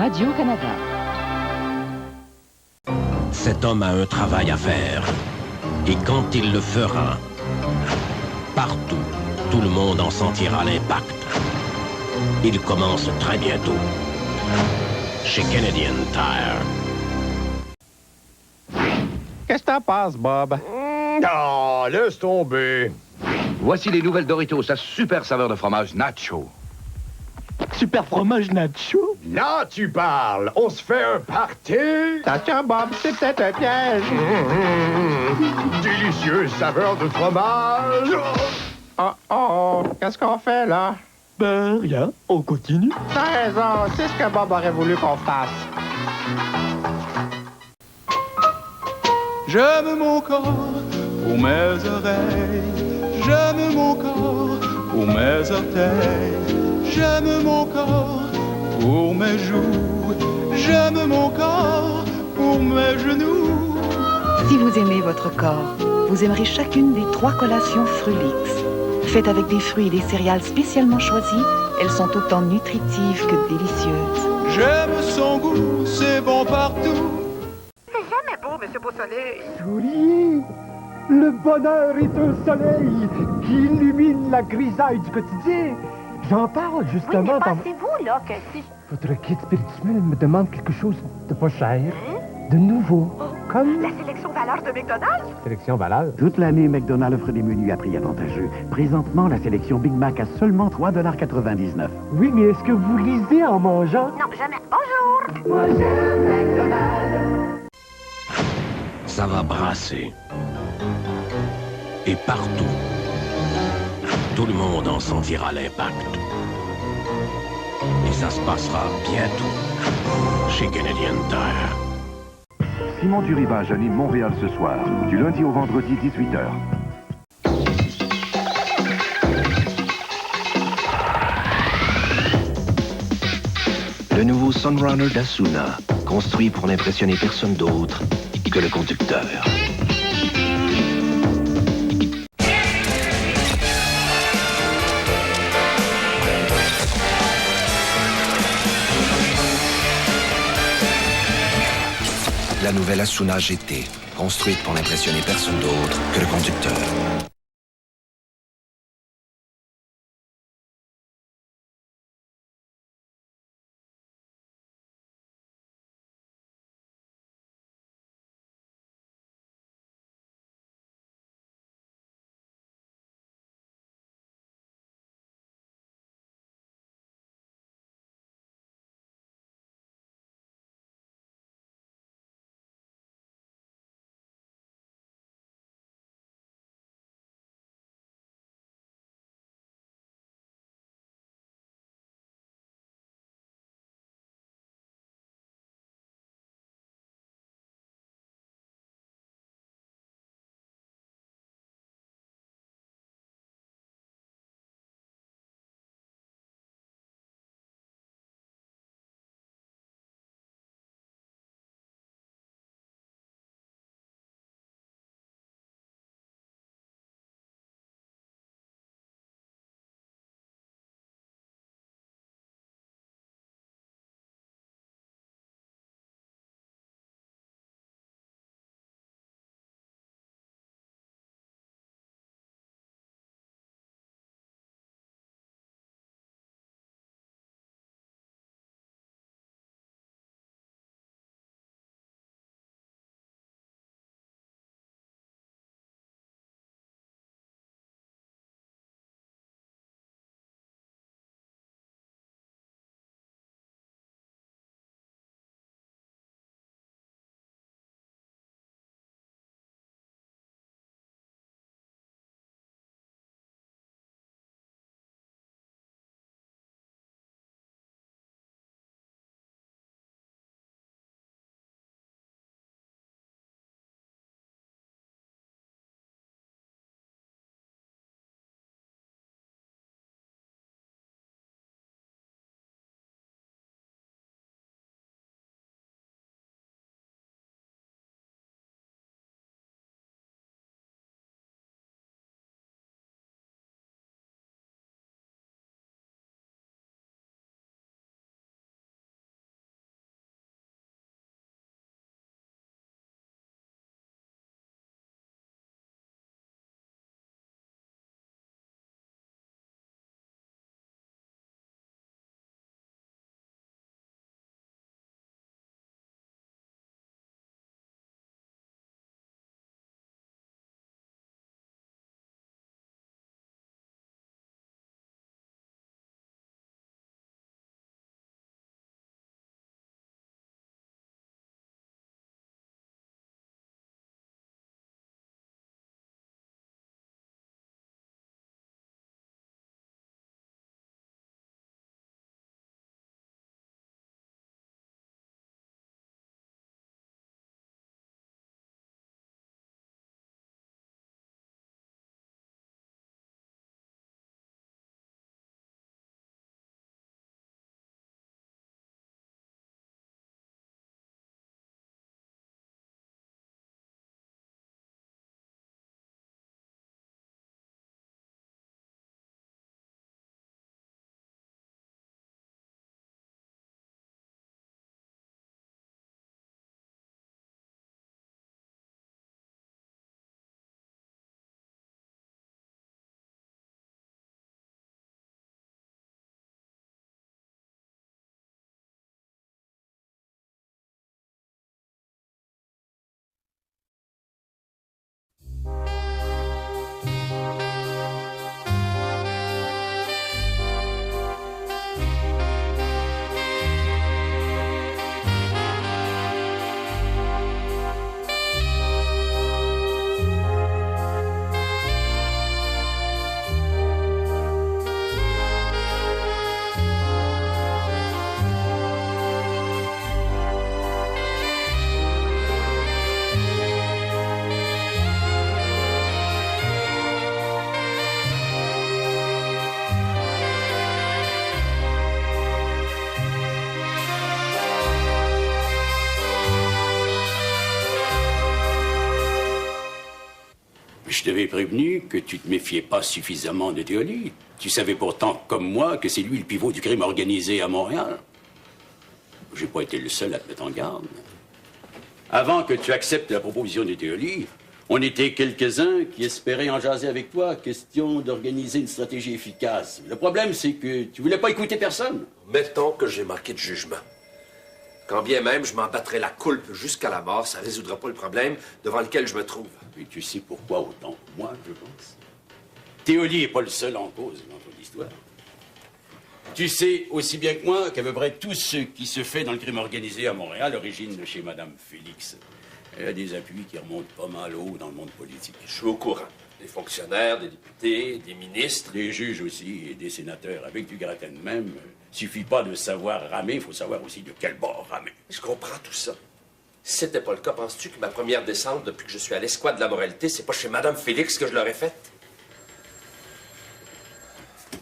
Radio-Canada. Cet homme a un travail à faire. Et quand il le fera, partout, tout le monde en sentira l'impact. Il commence très bientôt. Chez Canadian Tire. Qu'est-ce que t'en penses, Bob? Ah, laisse tomber. Voici les nouvelles Doritos à super saveur de fromage nacho. Super fromage nacho? Là, tu parles. On se fait un party. Attention, Bob, c'est peut-être un piège. Délicieuse saveur de fromage. Oh, qu'est-ce qu'on fait, là? Ben, rien, on continue. T'as raison, c'est ce que Bob aurait voulu qu'on fasse. J'aime mon corps pour mes oreilles. J'aime mon corps pour mes orteils. J'aime mon corps pour mes joues. J'aime mon corps pour mes genoux. Si vous aimez votre corps, vous aimerez chacune des 3 collations Frulix. Faites avec des fruits et des céréales spécialement choisis, elles sont autant nutritives que délicieuses. J'aime son goût, c'est bon partout. C'est jamais beau, Monsieur Beausoleil. Souriez! Le bonheur est un soleil qui illumine la grisaille du quotidien. J'en parle Oui, justement mais pensez-vous, là, que si... Votre guide spirituel me demande quelque chose de pas cher, de nouveau, comme... La sélection valeur de McDonald's? Sélection valeur. Toute l'année, McDonald's offre des menus à prix avantageux. Présentement, la sélection Big Mac à seulement 3,99 $. Oui, mais est-ce que vous lisez en mangeant? Non, jamais. Bonjour! Moi j'aime McDonald's. Ça va brasser. Et partout, tout le monde en sentira l'impact. Et ça se passera bientôt chez Canadian Tire. Simon Durivage anime Montréal ce soir, du lundi au vendredi 18h. Le nouveau Sunrunner d'Asuna, construit pour n'impressionner personne d'autre que le conducteur. La nouvelle Asuna GT, construite pour n'impressionner personne d'autre que le conducteur. Je t'avais prévenu que tu te méfiais pas suffisamment de Théolie. Tu savais pourtant, comme moi, que c'est lui le pivot du crime organisé à Montréal. J'ai pas été le seul à te mettre en garde. Avant que tu acceptes la proposition de Théolie, on était quelques-uns qui espéraient en jaser avec toi, question d'organiser une stratégie efficace. Le problème, c'est que tu voulais pas écouter personne. Mettons que j'ai manqué de jugement. Quand bien même je m'en battrais la coulpe jusqu'à la mort, ça ne résoudra pas le problème devant lequel je me trouve. Et tu sais pourquoi autant que moi, je pense. Théolie n'est pas le seul en cause dans ton histoire. Tu sais aussi bien que moi qu'à peu près tout ce qui se fait dans le crime organisé à Montréal origine de chez Mme Félix. Elle a des appuis qui remontent pas mal haut dans le monde politique. Je suis au courant. Des fonctionnaires, des députés, des ministres. Des juges aussi et des sénateurs. Avec du gratin de même, suffit pas de savoir ramer, il faut savoir aussi de quel bord ramer. Je comprends tout ça. Si c'était pas le cas, penses-tu que ma première descente depuis que je suis à l'escouade de la moralité, c'est pas chez Mme Félix que je l'aurais faite?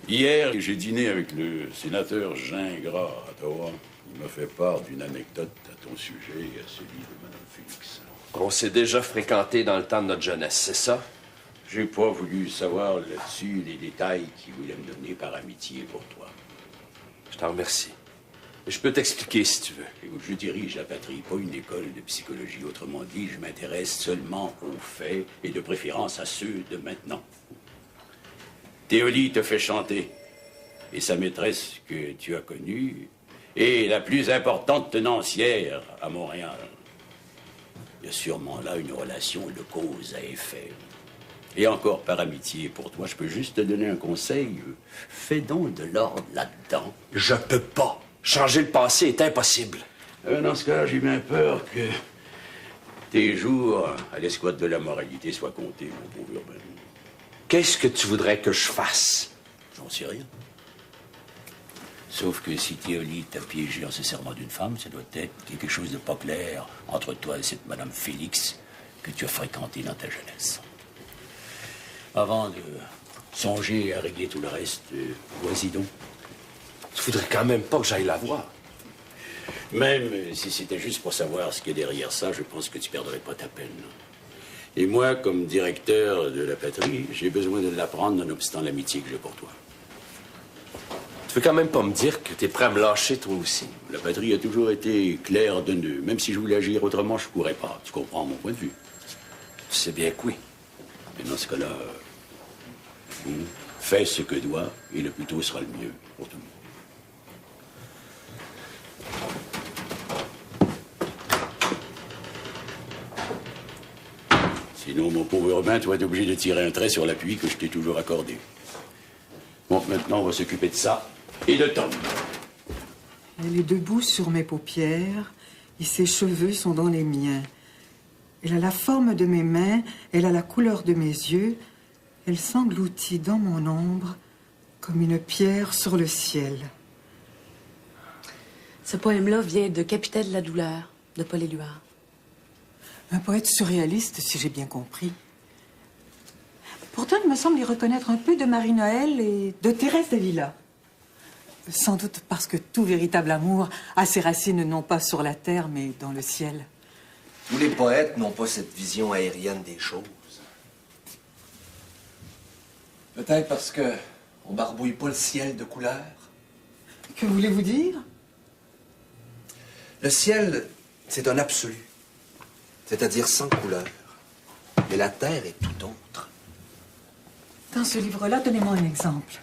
Hier, j'ai dîné avec le sénateur Gingras à Ottawa. Il m'a fait part d'une anecdote à ton sujet et à celui de Mme Félix. On s'est déjà fréquenté dans le temps de notre jeunesse, c'est ça? J'ai pas voulu savoir là-dessus les détails qu'il voulait me donner par amitié pour toi. Je t'en remercie. Je peux t'expliquer si tu veux. Écoute, je dirige la patrie, pas une école de psychologie. Autrement dit, je m'intéresse seulement aux faits et de préférence à ceux de maintenant. Théolie te fait chanter. Et sa maîtresse que tu as connue est la plus importante tenancière à Montréal. Il y a sûrement là une relation de cause à effet. Et encore par amitié pour toi, je peux juste te donner un conseil. Fais donc de l'ordre là-dedans. Je peux pas. Changer le passé est impossible. Dans ce cas, j'ai bien peur que tes jours à l'escouade de la moralité soient comptés, mon pauvre Urbain. Qu'est-ce que tu voudrais que je fasse? J'en sais rien. Sauf que si Théolie t'a piégé en se servant d'une femme, ça doit être quelque chose de pas clair entre toi et cette Mme Félix que tu as fréquentée dans ta jeunesse. Avant de songer à régler tout le reste, vas-y donc. Tu voudrais quand même pas que j'aille la voir. Même si c'était juste pour savoir ce qu'il y a derrière ça, je pense que tu perdrais pas ta peine. Et moi, comme directeur de la patrie, j'ai besoin de l'apprendre nonobstant l'amitié que j'ai pour toi. Tu veux quand même pas me dire que t'es prêt à me lâcher toi aussi? La patrie a toujours été claire de nœud. Même si je voulais agir autrement, je pourrais pas. Tu comprends mon point de vue? Tu sais bien que oui. Et dans ce cas-là, fais ce que doit, et le plus tôt sera le mieux pour tout le monde. Sinon, mon pauvre Urbain, tu vas être obligé de tirer un trait sur l'appui que je t'ai toujours accordé. Bon, maintenant, on va s'occuper de ça et de Tom. Elle est debout sur mes paupières et ses cheveux sont dans les miens. Elle a la forme de mes mains, elle a la couleur de mes yeux. Elle s'engloutit dans mon ombre comme une pierre sur le ciel. Ce poème-là vient de Capitaine de la douleur, de Paul Éluard. Un poète surréaliste, si j'ai bien compris. Pourtant, il me semble y reconnaître un peu de Marie-Noël et de Thérèse d'Avila. Sans doute parce que tout véritable amour a ses racines non pas sur la terre, mais dans le ciel. Tous les poètes n'ont pas cette vision aérienne des choses. Peut-être parce que on barbouille pas le ciel de couleurs. Que voulez-vous dire? Le ciel, c'est un absolu. C'est-à-dire sans couleur. Mais la terre est tout autre. Dans ce livre-là, donnez-moi un exemple.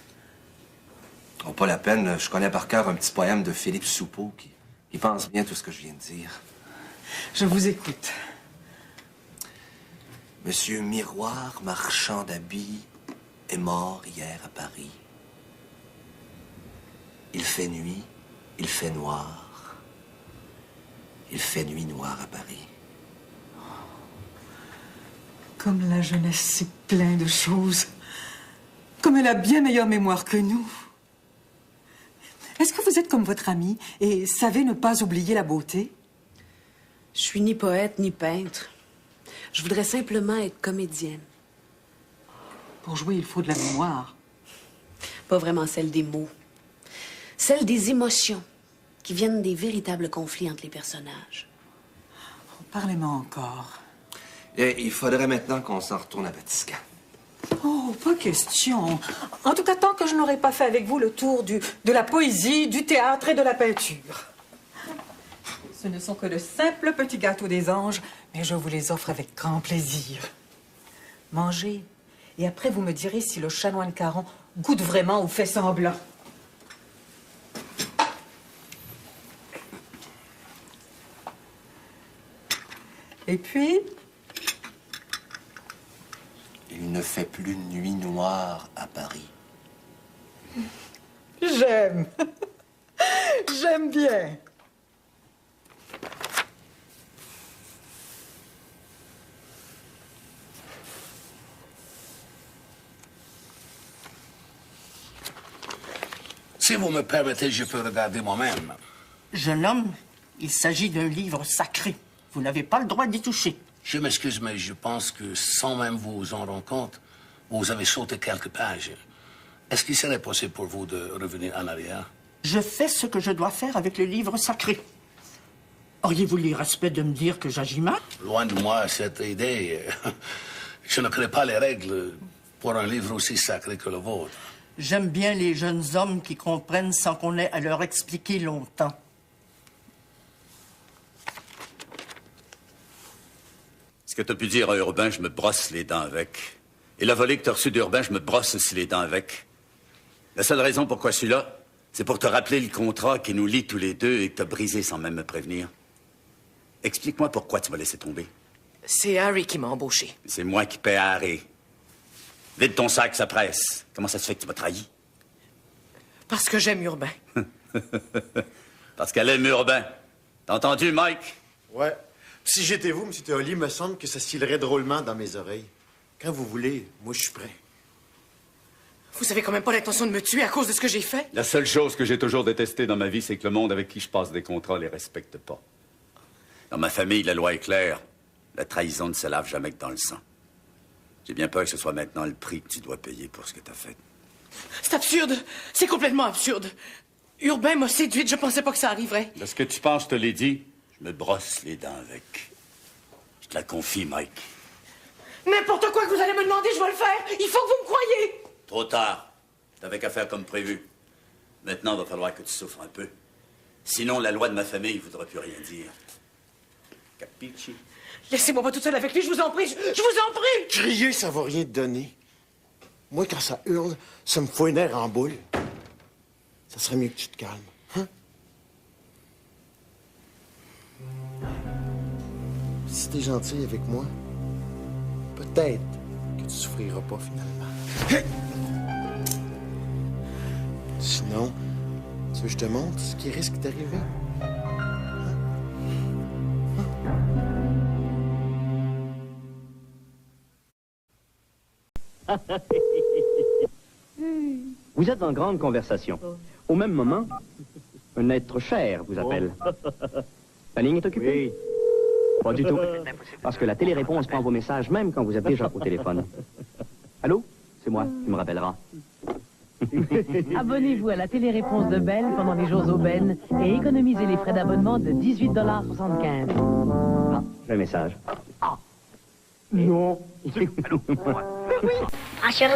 Oh, pas la peine, je connais par cœur un petit poème de Philippe Soupeau qui pense bien tout ce que je viens de dire. Je vous écoute. Monsieur Miroir, marchand d'habits, est mort hier à Paris. Il fait nuit, il fait noir. Il fait nuit noire à Paris. Comme la jeunesse, c'est plein de choses. Comme elle a bien meilleure mémoire que nous. Est-ce que vous êtes comme votre ami et savez ne pas oublier la beauté? Je suis ni poète ni peintre. Je voudrais simplement être comédienne. Pour jouer, il faut de la mémoire. Pas vraiment celle des mots. Celle des émotions qui viennent des véritables conflits entre les personnages. Parlez-moi encore. Et il faudrait maintenant qu'on s'en retourne à Batiscan. Oh, pas question. En tout cas, tant que je n'aurai pas fait avec vous le tour de la poésie, du théâtre et de la peinture. Ce ne sont que de simples petits gâteaux des anges, mais je vous les offre avec grand plaisir. Mangez, et après vous me direz si le chanoine Caron goûte vraiment ou fait semblant. Et puis... Il ne fait plus nuit noire à Paris. J'aime. J'aime bien. Si vous me permettez, je peux regarder moi-même. Jeune homme, il s'agit d'un livre sacré. Vous n'avez pas le droit d'y toucher. Je m'excuse, mais je pense que sans même vous en rendre compte, vous avez sauté quelques pages. Est-ce qu'il serait possible pour vous de revenir en arrière? Je fais ce que je dois faire avec le livre sacré. Auriez-vous l'irrespect de me dire que j'agis mal? Loin de moi cette idée. Je ne connais pas les règles pour un livre aussi sacré que le vôtre. J'aime bien les jeunes hommes qui comprennent sans qu'on ait à leur expliquer longtemps. Ce que t'as pu dire à Urbain, je me brosse les dents avec. Et la volée que t'as reçue d'Urbain, je me brosse aussi les dents avec. La seule raison pourquoi je suis là, c'est pour te rappeler le contrat qui nous lie tous les deux et que t'as brisé sans même me prévenir. Explique-moi pourquoi tu m'as laissé tomber. C'est Harry qui m'a embauché. C'est moi qui paie Harry. Vide ton sac, ça presse. Comment ça se fait que tu m'as trahi? Parce que j'aime Urbain. Parce qu'elle aime Urbain. T'as entendu, Mike? Ouais. Si j'étais vous, M. Théoli, me semble que ça silerait drôlement dans mes oreilles. Quand vous voulez, moi, je suis prêt. Vous avez quand même pas l'intention de me tuer à cause de ce que j'ai fait? La seule chose que j'ai toujours détestée dans ma vie, c'est que le monde avec qui je passe des contrats les respecte pas. Dans ma famille, la loi est claire. La trahison ne se lave jamais que dans le sang. J'ai bien peur que ce soit maintenant le prix que tu dois payer pour ce que t'as fait. C'est absurde. C'est complètement absurde. Urbain m'a séduite. Je pensais pas que ça arriverait. De ce que tu penses, je te l'ai dit. Je me brosse les dents avec. Je te la confie, Mike. N'importe quoi que vous allez me demander, je vais le faire. Il faut que vous me croyiez. Trop tard. T'avais qu'à faire comme prévu. Maintenant, il va falloir que tu souffres un peu. Sinon, la loi de ma famille ne voudra plus rien dire. Capici? Laissez-moi pas toute seule avec lui, je vous en prie. Je vous en prie. Crier, ça va rien te donner. Moi, quand ça hurle, ça me fout un air en boule. Ça serait mieux que tu te calmes. Hein? Si t'es gentil avec moi, peut-être que tu souffriras pas finalement. Sinon, tu veux que je te montre ce qui risque d'arriver? Vous êtes en grande conversation. Au même moment, un être cher vous appelle. La ligne est occupée? Oui. Pas du tout. Parce que la téléréponse prend vos messages même quand vous êtes déjà au téléphone. Allô? C'est moi, tu me rappelleras. Abonnez-vous à la téléréponse de Bell pendant les jours aubaines et économisez les frais d'abonnement de 18,75 $. Ah, j'ai un message. Non. Bonjour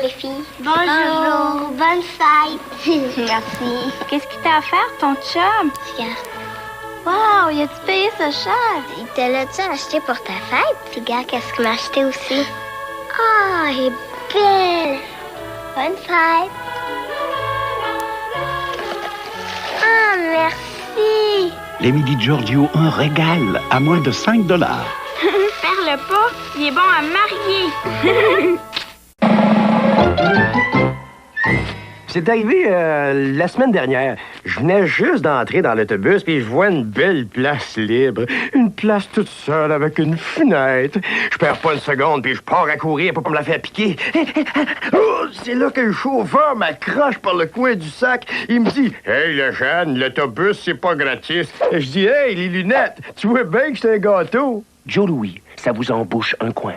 les filles. Bonjour. Bonne fête. Merci. Qu'est-ce qu'il t'a offert, ton chum? Regarde. Wow, il a-tu payé ça cher? Il te l'a-tu acheté pour ta fête? Puis regarde, qu'est-ce qu'il m'a acheté aussi. Ah, elle est belle. Bonne fête. Ah, merci. Les Midi Giorgio, un régal à moins de 5 $. Perds-le pas, il est bon à marier. C'est arrivé la semaine dernière. Je venais juste d'entrer dans l'autobus, puis je vois une belle place libre. Une place toute seule, avec une fenêtre. Je perds pas une seconde, puis je pars à courir pour me la faire piquer. Oh, c'est là que le chauffeur m'accroche par le coin du sac. Il me dit « Hey, le Jeanne, l'autobus, c'est pas gratis. » Je dis « Hey, les lunettes, tu vois bien que c'est un gâteau. » Joe Louis, ça vous embouche un coin.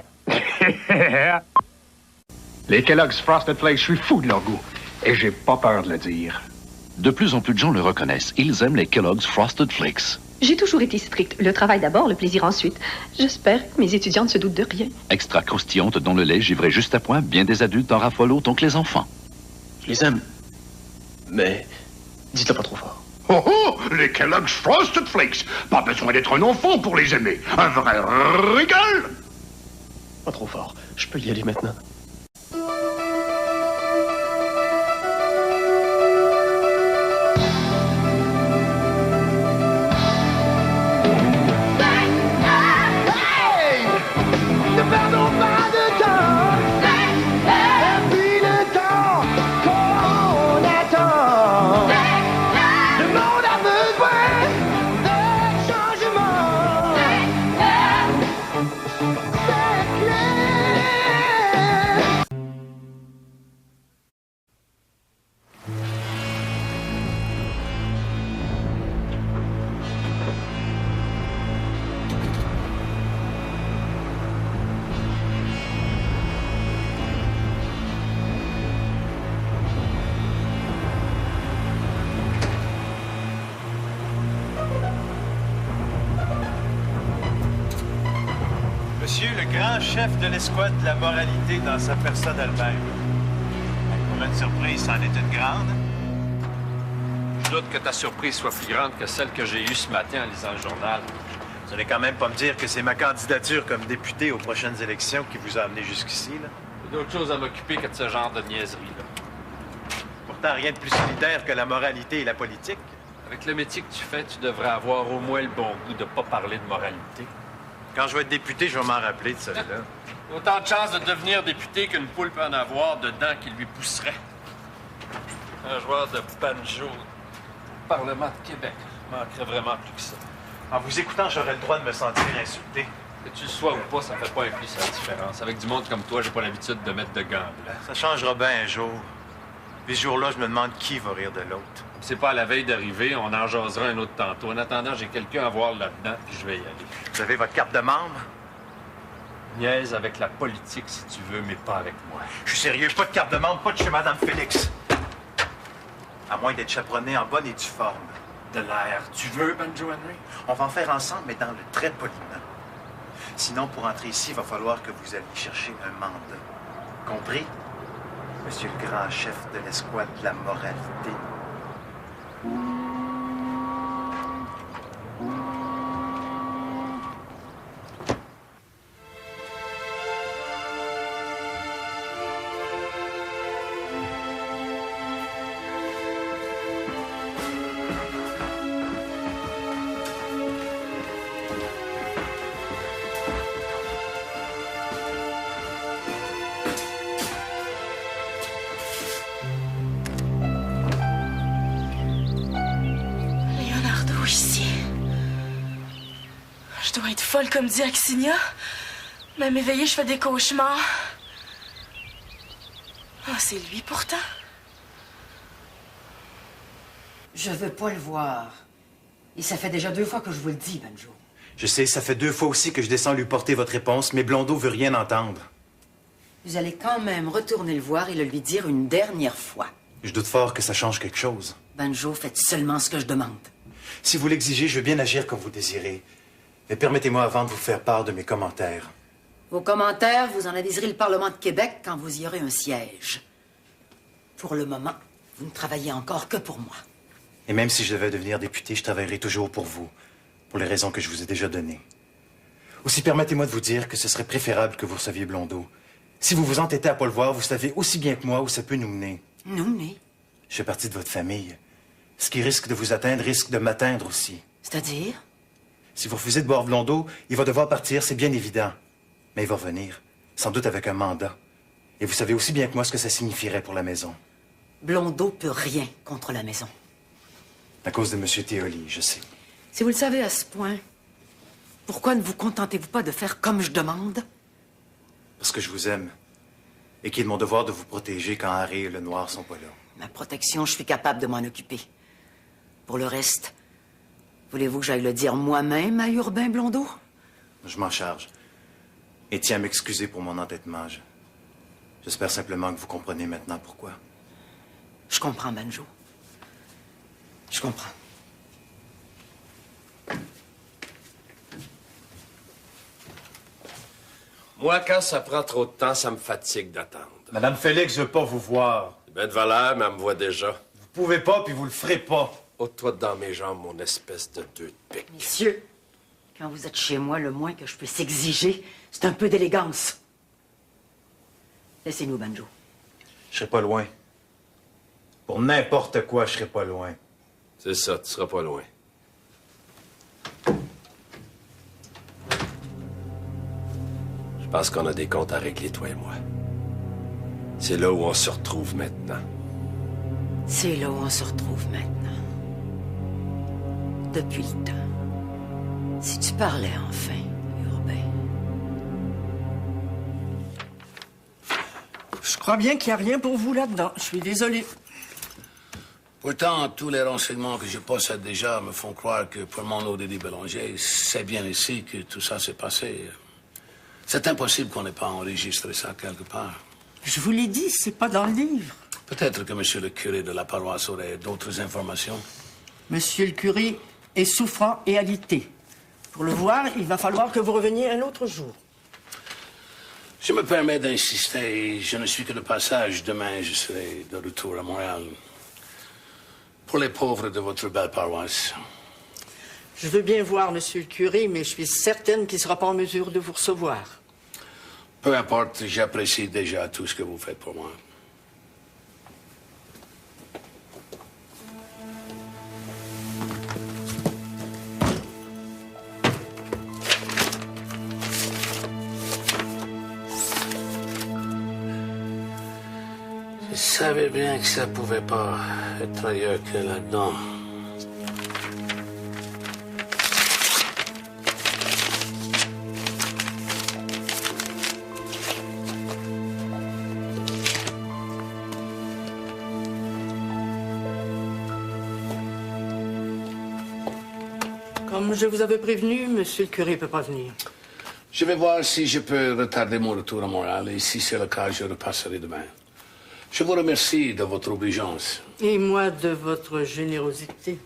Les Kellogg's Frosted Flakes, je suis fou de leur goût. Et j'ai pas peur de le dire. De plus en plus de gens le reconnaissent. Ils aiment les Kellogg's Frosted Flakes. J'ai toujours été stricte. Le travail d'abord, le plaisir ensuite. J'espère que mes étudiants ne se doutent de rien. Extra croustillante dont le lait givré juste à point, bien des adultes en raffolent autant que les enfants. Je les aime. Mais dites-le pas trop fort. Oh oh, les Kellogg's Frosted Flakes. Pas besoin d'être un enfant pour les aimer. Un vrai régal. Pas trop fort. Je peux y aller maintenant. Monsieur le grand chef de l'escouade de la moralité dans sa personne elle-même. Pour une surprise, c'en est une grande. Je doute que ta surprise soit plus grande que celle que j'ai eue ce matin en lisant le journal. Vous allez quand même pas me dire que c'est ma candidature comme député aux prochaines élections qui vous a amené jusqu'ici, là? J'ai d'autres choses à m'occuper que de ce genre de niaiserie, là. Pourtant, rien de plus solidaire que la moralité et la politique. Avec le métier que tu fais, tu devrais avoir au moins le bon goût de pas parler de moralité. Quand je vais être député, je vais m'en rappeler de celui-là. Autant de chances de devenir député qu'une poule peut en avoir dedans qui lui pousserait. Un joueur de banjo au Parlement de Québec. Manquerait vraiment plus que ça. En vous écoutant, j'aurais le droit de me sentir insulté. Que tu le sois ou pas, ça fait pas un plus la différence. Avec du monde comme toi, j'ai pas l'habitude de mettre de gants blancs. Ça changera bien un jour. Puis ce jour-là, je me demande qui va rire de l'autre. C'est pas à la veille d'arriver, on en jasera un autre tantôt. En attendant, j'ai quelqu'un à voir là-dedans, puis je vais y aller. Vous avez votre carte de membre? Niaise avec la politique si tu veux, mais pas avec moi. Je suis sérieux, pas de carte de membre, pas de chez Madame Félix. À moins d'être chaperonné en bonne et due forme. De l'air. Tu veux, Banjo Henry? On va en faire ensemble, mais dans le très poliment. Sinon, pour entrer ici, il va falloir que vous alliez chercher un mandat. Compris? Monsieur le grand chef de l'escouade de la moralité. Je dois être folle comme dit Axinia. Même éveillée, je fais des cauchemars. Ah, c'est lui pourtant. Je veux pas le voir. Et ça fait déjà 2 fois que je vous le dis, Banjo. Je sais, ça fait 2 fois aussi que je descends lui porter votre réponse, mais Blondeau veut rien entendre. Vous allez quand même retourner le voir et le lui dire une dernière fois. Je doute fort que ça change quelque chose. Banjo, faites seulement ce que je demande. Si vous l'exigez, je veux bien agir comme vous désirez. Mais permettez-moi avant de vous faire part de mes commentaires. Vos commentaires, vous en aviserez le Parlement de Québec quand vous y aurez un siège. Pour le moment, vous ne travaillez encore que pour moi. Et même si je devais devenir député, je travaillerai toujours pour vous, pour les raisons que je vous ai déjà données. Aussi, permettez-moi de vous dire que ce serait préférable que vous receviez Blondeau. Si vous vous entêtez à pas le voir, vous savez aussi bien que moi où ça peut nous mener. Nous mener? Je fais partie de votre famille. Ce qui risque de vous atteindre risque de m'atteindre aussi. C'est-à-dire? Si vous refusez de boire Blondeau, il va devoir partir, c'est bien évident. Mais il va revenir, sans doute avec un mandat. Et vous savez aussi bien que moi ce que ça signifierait pour la maison. Blondeau peut rien contre la maison. À cause de M. Théoli, je sais. Si vous le savez à ce point, pourquoi ne vous contentez-vous pas de faire comme je demande? Parce que je vous aime. Et qu'il est de mon devoir de vous protéger quand Harry et le Noir sont pas là. Ma protection, je suis capable de m'en occuper. Pour le reste, voulez-vous que j'aille le dire moi-même à Urbain Blondeau? Je m'en charge. Et tiens à m'excuser pour mon entêtement. J'espère simplement que vous comprenez maintenant pourquoi. Je comprends, Banjo. Je comprends. Moi, quand ça prend trop de temps, ça me fatigue d'attendre. Madame Félix veut pas vous voir. C'est bien de valeur, mais elle me voit déjà. Vous pouvez pas, puis vous le ferez pas. Ôte-toi dans mes jambes, mon espèce de deux de pique. Messieurs, quand vous êtes chez moi, le moins que je puisse exiger, c'est un peu d'élégance. Laissez-nous, Banjo. Je serai pas loin. Pour n'importe quoi, je serai pas loin. C'est ça, tu seras pas loin. Je pense qu'on a des comptes à régler, toi et moi. C'est là où on se retrouve maintenant. C'est là où on se retrouve maintenant. Depuis le temps. Si tu parlais enfin, Urbain. Je crois bien qu'il n'y a rien pour vous là-dedans. Je suis désolé. Pourtant, tous les renseignements que je possède déjà me font croire que pour mon nom Dédé Bélanger, c'est bien ici que tout ça s'est passé. C'est impossible qu'on n'ait pas enregistré ça quelque part. Je vous l'ai dit, c'est pas dans le livre. Peut-être que monsieur le curé de la paroisse aurait d'autres informations. Monsieur le curé est souffrant et alité. Pour le voir, il va falloir que vous reveniez un autre jour. Je me permets d'insister. Je ne suis que de passage. Demain, je serai de retour à Montréal. Pour les pauvres de votre belle paroisse. Je veux bien voir monsieur le curé, mais je suis certaine qu'il ne sera pas en mesure de vous recevoir. Peu importe, j'apprécie déjà tout ce que vous faites pour moi. Je savais bien que ça pouvait pas être ailleurs que là-dedans. Comme je vous avais prévenu, monsieur le curé ne peut pas venir. Je vais voir si je peux retarder mon retour à Montréal et si c'est le cas, je repasserai demain. Je vous remercie de votre obligeance. Et moi de votre générosité.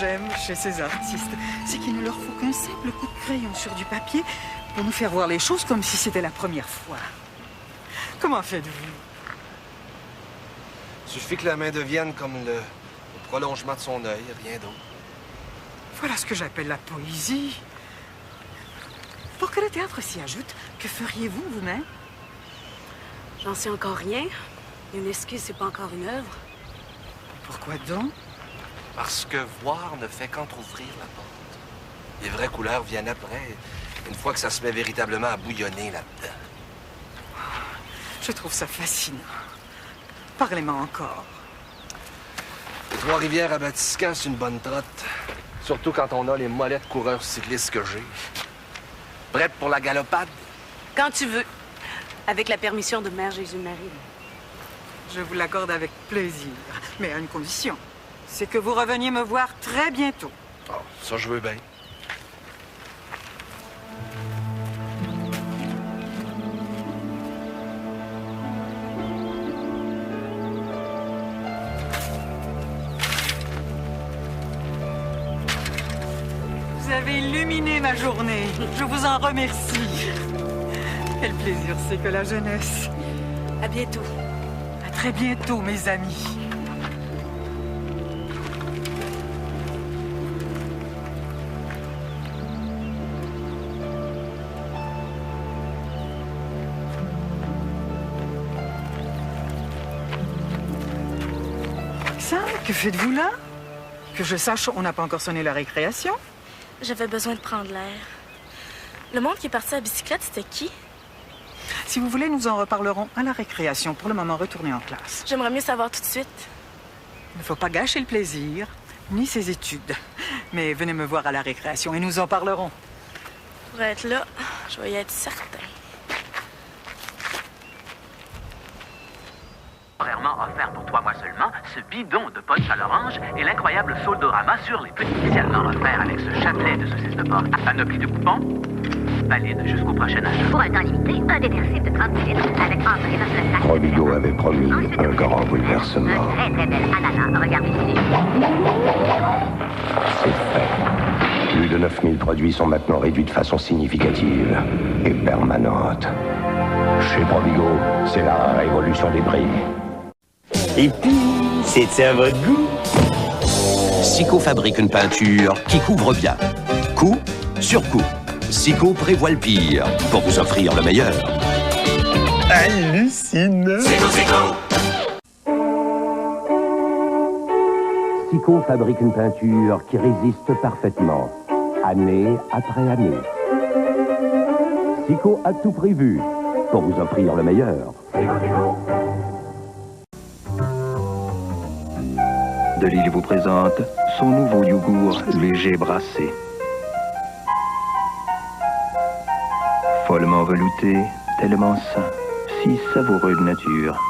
J'aime chez ces artistes, c'est qu'il ne leur faut qu'un simple coup de crayon sur du papier pour nous faire voir les choses comme si c'était la première fois. Comment faites-vous? Suffit que la main devienne comme le prolongement de son œil, rien d'autre. Voilà ce que j'appelle la poésie. Pour que le théâtre s'y ajoute, que feriez-vous vous-même? J'en sais encore rien. Une esquisse, c'est pas encore une œuvre. Pourquoi donc? Parce que voir ne fait qu'entrouvrir la porte. Les vraies couleurs viennent après, une fois que ça se met véritablement à bouillonner là-dedans. Je trouve ça fascinant. Parlez-moi encore. Les Trois-Rivières à Batiscan, c'est une bonne trotte. Surtout quand on a les mollets de coureurs cyclistes que j'ai. Prête pour la galopade? Quand tu veux. Avec la permission de Mère Jésus-Marie. Je vous l'accorde avec plaisir, mais à une condition. C'est que vous reveniez me voir très bientôt. Oh, ça, je veux bien. Vous avez illuminé ma journée. Je vous en remercie. Quel plaisir c'est que la jeunesse. À bientôt. À très bientôt, mes amis. ça? Que faites-vous là? Que je sache, on n'a pas encore sonné la récréation. J'avais besoin de prendre l'air. Le monde qui est parti à bicyclette, c'était qui? Si vous voulez, nous en reparlerons à la récréation. Pour le moment, retournez en classe. J'aimerais mieux savoir tout de suite. Il ne faut pas gâcher le plaisir, ni ses études. Mais venez me voir à la récréation et nous en parlerons. Pour être là, je vais y être certain. Temporairement offert pour 3 mois seulement, ce bidon de punch à l'orange et l'incroyable soldorama sur les petits spécialement offert avec ce chapelet de saucisse de porc. Panoplie de coupons, valide jusqu'au prochain achat. Pour un temps limité, un déversible de 30 litres avec entrée dans le sac. Provigo avait promis un grand bouleversement. Très très belle ananas. Regardez ici. C'est fait. Plus de 9000 produits sont maintenant réduits de façon significative et permanente. Chez Provigo, c'est la révolution des prix. Et puis, c'est à votre goût. Sico fabrique une peinture qui couvre bien. Coup sur coup. Sico prévoit le pire pour vous offrir le meilleur. Hallucinant. Sico fabrique une peinture qui résiste parfaitement, année après année. Sico a tout prévu pour vous offrir le meilleur. Delille vous présente son nouveau yogourt léger brassé. Follement velouté, tellement sain, si savoureux de nature.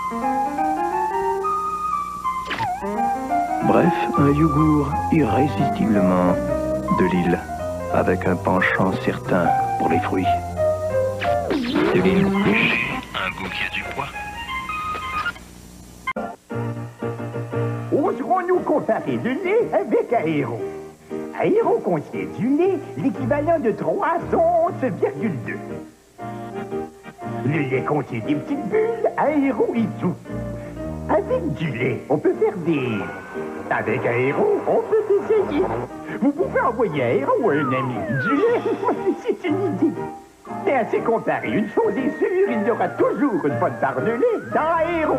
Bref, un yogourt irrésistiblement Delille, avec un penchant certain pour les fruits. Delille, un goût qui a du poids. Oserons-nous comparer le lait avec Aéro? Aéro contient du lait, l'équivalent de 3 onces,2. Le lait contient des petites bulles, Aéro et tout. Avec du lait, on peut faire des... Avec Aéro, on peut essayer. Vous pouvez envoyer Aéro à un ami. Du lait, c'est une idée. Mais à se comparer, une chose est sûre, il y aura toujours une bonne part de lait dans Aéro.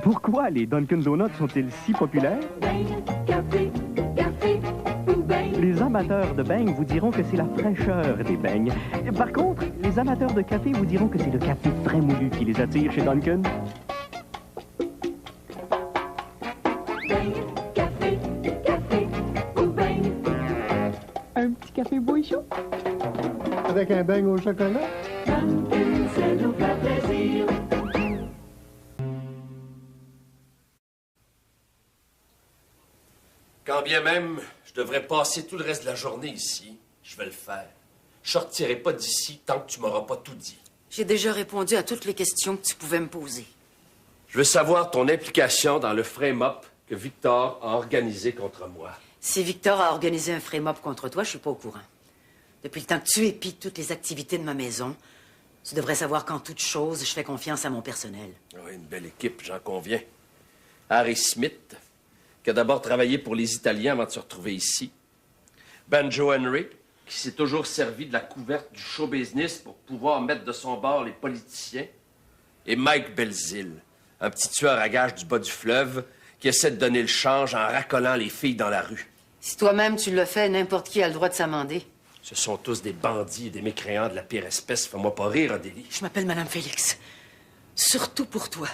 Pourquoi les Dunkin' Donuts sont-ils si populaires? Les amateurs de beignes vous diront que c'est la fraîcheur des beignes. Par contre, les amateurs de café vous diront que c'est le café très moulu qui les attire chez Dunkin'. Un petit café beau et chaud. Avec un beigne au chocolat. C'est nous faire plaisir. Quand bien même je devrais passer tout le reste de la journée ici, je vais le faire. Je sortirai pas d'ici tant que tu m'auras pas tout dit. J'ai déjà répondu à toutes les questions que tu pouvais me poser. Je veux savoir ton implication dans le frame-up que Victor a organisé contre moi. Si Victor a organisé un frame-up contre toi, je suis pas au courant. Depuis le temps que tu épies toutes les activités de ma maison, tu devrais savoir qu'en toute chose, je fais confiance à mon personnel. Oui, une belle équipe, j'en conviens. Harry Smith, qui a d'abord travaillé pour les Italiens avant de se retrouver ici. Banjo Henry, qui s'est toujours servi de la couverte du show business pour pouvoir mettre de son bord les politiciens. Et Mike Belzile, un petit tueur à gages du bas du fleuve qui essaie de donner le change en racolant les filles dans la rue. Si toi-même tu le fais, n'importe qui a le droit de s'amender. Ce sont tous des bandits et des mécréants de la pire espèce. Fais-moi pas rire, Odélie. Je m'appelle Madame Félix. Surtout pour toi.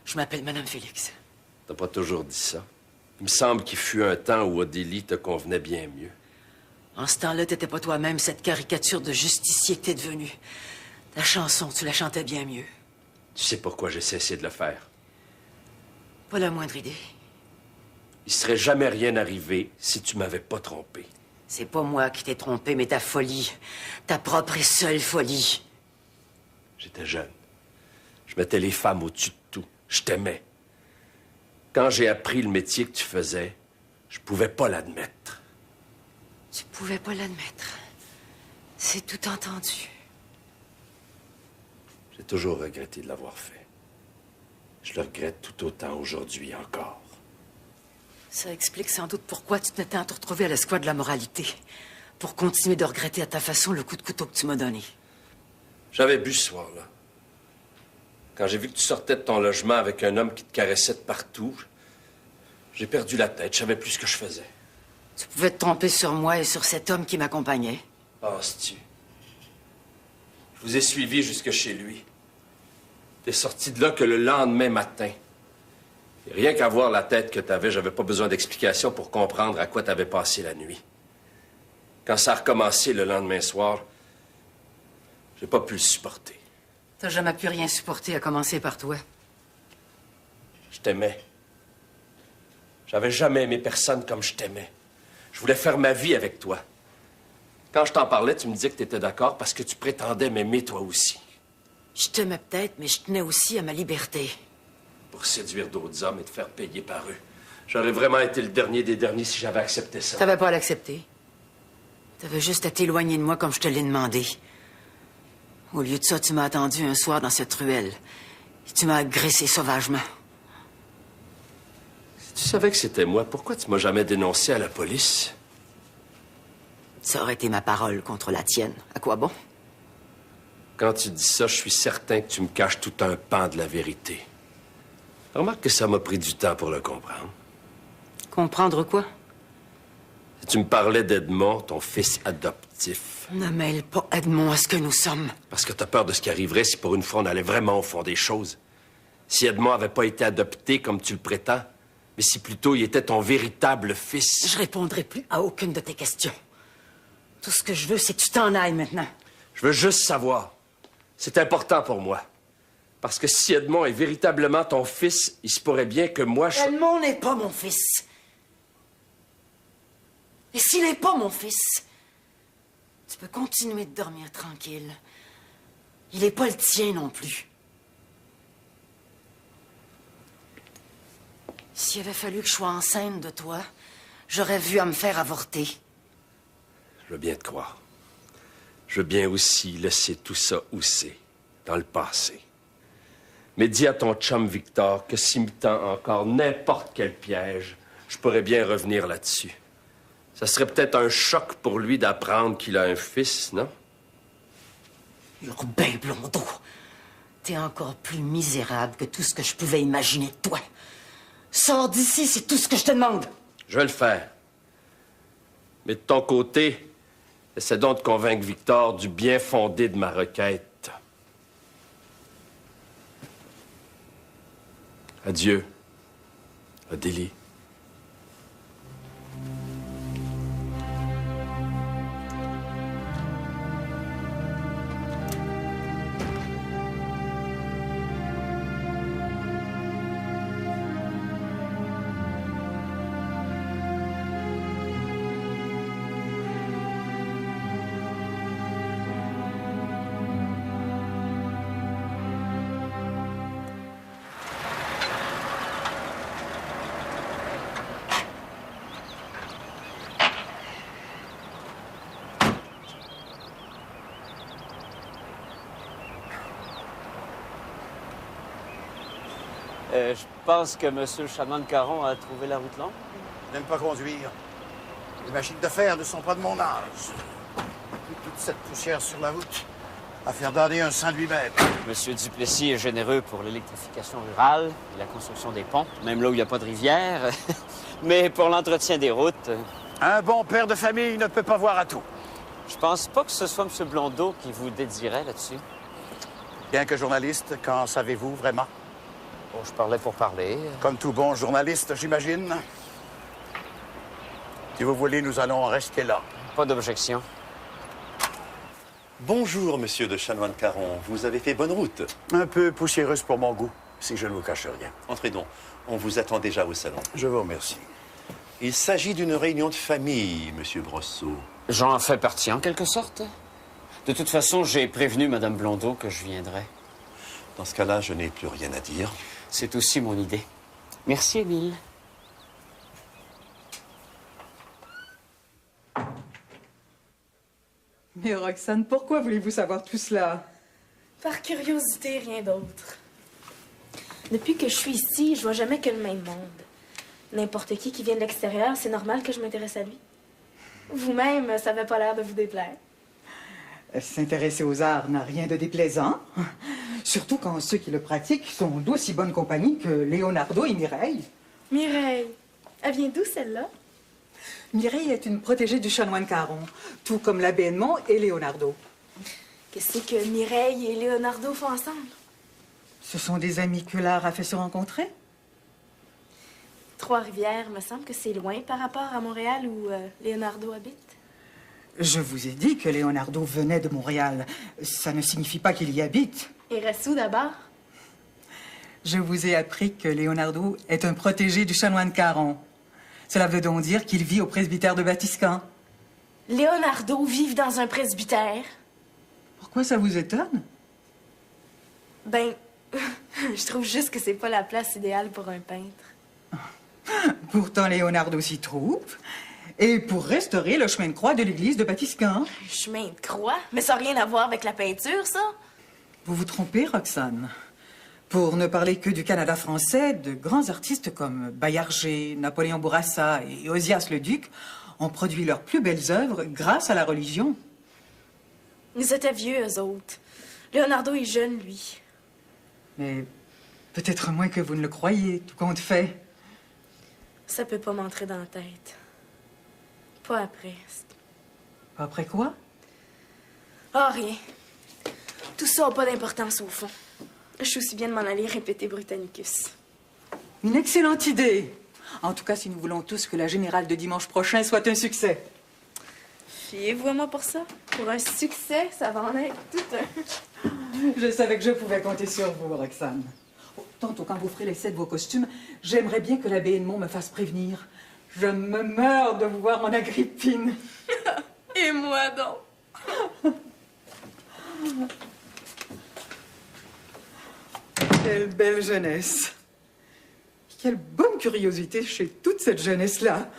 Je m'appelle Madame Félix. T'as pas toujours dit ça. Il me semble qu'il fut un temps où Odélie te convenait bien mieux. En ce temps-là, t'étais pas toi-même cette caricature de justicier que t'es devenu. Ta chanson, tu la chantais bien mieux. Tu sais pourquoi j'ai cessé de le faire? Pas la moindre idée. Il serait jamais rien arrivé si tu m'avais pas trompé. C'est pas moi qui t'ai trompé, mais ta folie. Ta propre et seule folie. J'étais jeune. Je mettais les femmes au-dessus de tout. Je t'aimais. Quand j'ai appris le métier que tu faisais, je pouvais pas l'admettre. Tu pouvais pas l'admettre. C'est tout entendu. J'ai toujours regretté de l'avoir fait. Je le regrette tout autant aujourd'hui encore. Ça explique sans doute pourquoi tu t'étais à te retrouver à la squad de la moralité. Pour continuer de regretter à ta façon le coup de couteau que tu m'as donné. J'avais bu ce soir-là. Quand j'ai vu que tu sortais de ton logement avec un homme qui te caressait de partout, j'ai perdu la tête. Je savais plus ce que je faisais. Tu pouvais te tromper sur moi et sur cet homme qui m'accompagnait. Penses-tu? Je vous ai suivi jusque chez lui. T'es sorti de là que le lendemain matin. Et rien qu'à voir la tête que t'avais, j'avais pas besoin d'explication pour comprendre à quoi t'avais passé la nuit. Quand ça a recommencé le lendemain soir, j'ai pas pu le supporter. T'as jamais pu rien supporter, à commencer par toi. Je t'aimais. J'avais jamais aimé personne comme je t'aimais. Je voulais faire ma vie avec toi. Quand je t'en parlais, tu me disais que t'étais d'accord parce que tu prétendais m'aimer toi aussi. Je t'aimais peut-être, mais je tenais aussi à ma liberté. Pour séduire d'autres hommes et te faire payer par eux. J'aurais vraiment été le dernier des derniers si j'avais accepté ça. T'avais pas à l'accepter. T'avais juste à t'éloigner de moi comme je te l'ai demandé. Au lieu de ça, tu m'as attendu un soir dans cette ruelle. Et tu m'as agressé sauvagement. Si tu savais que c'était moi, pourquoi tu m'as jamais dénoncé à la police? Ça aurait été ma parole contre la tienne. À quoi bon? Quand tu dis ça, je suis certain que tu me caches tout un pan de la vérité. Remarque que ça m'a pris du temps pour le comprendre. Comprendre quoi? Si tu me parlais d'Edmond, ton fils adoptif. Ne mêle pas Edmond à ce que nous sommes. Parce que t'as peur de ce qui arriverait si pour une fois on allait vraiment au fond des choses. Si Edmond avait pas été adopté comme tu le prétends, mais si plutôt il était ton véritable fils. Je répondrai plus à aucune de tes questions. Tout ce que je veux, c'est que tu t'en ailles maintenant. Je veux juste savoir. C'est important pour moi. Parce que si Edmond est véritablement ton fils, il se pourrait bien que moi, Edmond n'est pas mon fils. Et s'il n'est pas mon fils, tu peux continuer de dormir tranquille. Il n'est pas le tien non plus. S'il avait fallu que je sois enceinte de toi, j'aurais vu à me faire avorter. Je veux bien te croire. Je veux bien aussi laisser tout ça où c'est, dans le passé. Mais dis à ton chum Victor que s'il me tend encore n'importe quel piège, je pourrais bien revenir là-dessus. Ça serait peut-être un choc pour lui d'apprendre qu'il a un fils, non? Urbain Blondeau, t'es encore plus misérable que tout ce que je pouvais imaginer de toi. Sors d'ici, c'est tout ce que je te demande. Je vais le faire. Mais de ton côté, essaie donc de convaincre Victor du bien fondé de ma requête. Adieu, Odélie. Je pense que M. Chanoine-Caron a trouvé la route longue. Je n'aime pas conduire. Les machines de fer ne sont pas de mon âge. Toute cette poussière sur la route à faire donner un sein de lui-même. M. Duplessis est généreux pour l'électrification rurale et la construction des ponts, même là où il n'y a pas de rivière. Mais pour l'entretien des routes... Un bon père de famille ne peut pas voir à tout. Je pense pas que ce soit M. Blondeau qui vous dédierait là-dessus. Bien que journaliste, qu'en savez-vous vraiment? Bon, je parlais pour parler. Comme tout bon journaliste, j'imagine. Si vous voulez, nous allons rester là. Pas d'objection. Bonjour, monsieur de Chanoine-Caron. Vous avez fait bonne route. Un peu poussiéreuse pour mon goût, si je ne vous cache rien. Entrez donc. On vous attend déjà au salon. Je vous remercie. Il s'agit d'une réunion de famille, monsieur Brosseau. J'en fais partie, en quelque sorte. De toute façon, j'ai prévenu Mme Blondeau que je viendrais. Dans ce cas-là, je n'ai plus rien à dire. C'est aussi mon idée. Merci, Émile. Mais Roxane, pourquoi voulez-vous savoir tout cela? Par curiosité, rien d'autre. Depuis que je suis ici, je vois jamais que le même monde. N'importe qui vient de l'extérieur, c'est normal que je m'intéresse à lui. Vous-même, ça n'avait pas l'air de vous déplaire. S'intéresser aux arts n'a rien de déplaisant. Surtout quand ceux qui le pratiquent sont d'aussi bonne compagnie que Leonardo et Mireille. Mireille, elle vient d'où celle-là? Mireille est une protégée du chanoine Caron, tout comme l'abbé Edmond et Leonardo. Qu'est-ce que Mireille et Leonardo font ensemble? Ce sont des amis que l'art a fait se rencontrer. Trois-Rivières, me semble que c'est loin par rapport à Montréal où Leonardo habite. Je vous ai dit que Leonardo venait de Montréal. Ça ne signifie pas qu'il y habite. Et reste où d'abord? Je vous ai appris que Leonardo est un protégé du chanoine Caron. Cela veut donc dire qu'il vit au presbytère de Batiscan. Leonardo vit dans un presbytère? Pourquoi ça vous étonne? Ben, je trouve juste que c'est pas la place idéale pour un peintre. Pourtant, Leonardo s'y trouve. Et pour restaurer le chemin de croix de l'église de Batiscan. Chemin de croix? Mais ça n'a rien à voir avec la peinture, ça? Vous vous trompez, Roxane. Pour ne parler que du Canada français, de grands artistes comme Baillarger, Napoléon Bourassa et Osias le Duc ont produit leurs plus belles œuvres grâce à la religion. Ils étaient vieux, eux autres. Leonardo est jeune, lui. Mais peut-être moins que vous ne le croyez, tout compte fait. Ça peut pas m'entrer dans la tête. Pas après. Après quoi? Ah, rien. Tout ça n'a pas d'importance au fond. Je suis aussi bien de m'en aller répéter Britannicus. Une excellente idée. En tout cas, si nous voulons tous que la générale de dimanche prochain soit un succès. Fiez-vous à moi pour ça? Pour un succès, ça va en être tout un... Je savais que je pouvais compter sur vous, Roxane. Oh, tantôt, quand vous ferez l'essai de vos costumes, j'aimerais bien que l'abbé Edmond me fasse prévenir. Je me meurs de vous voir en Agrippine. Et moi donc? Quelle belle jeunesse. Quelle bonne curiosité chez toute cette jeunesse-là.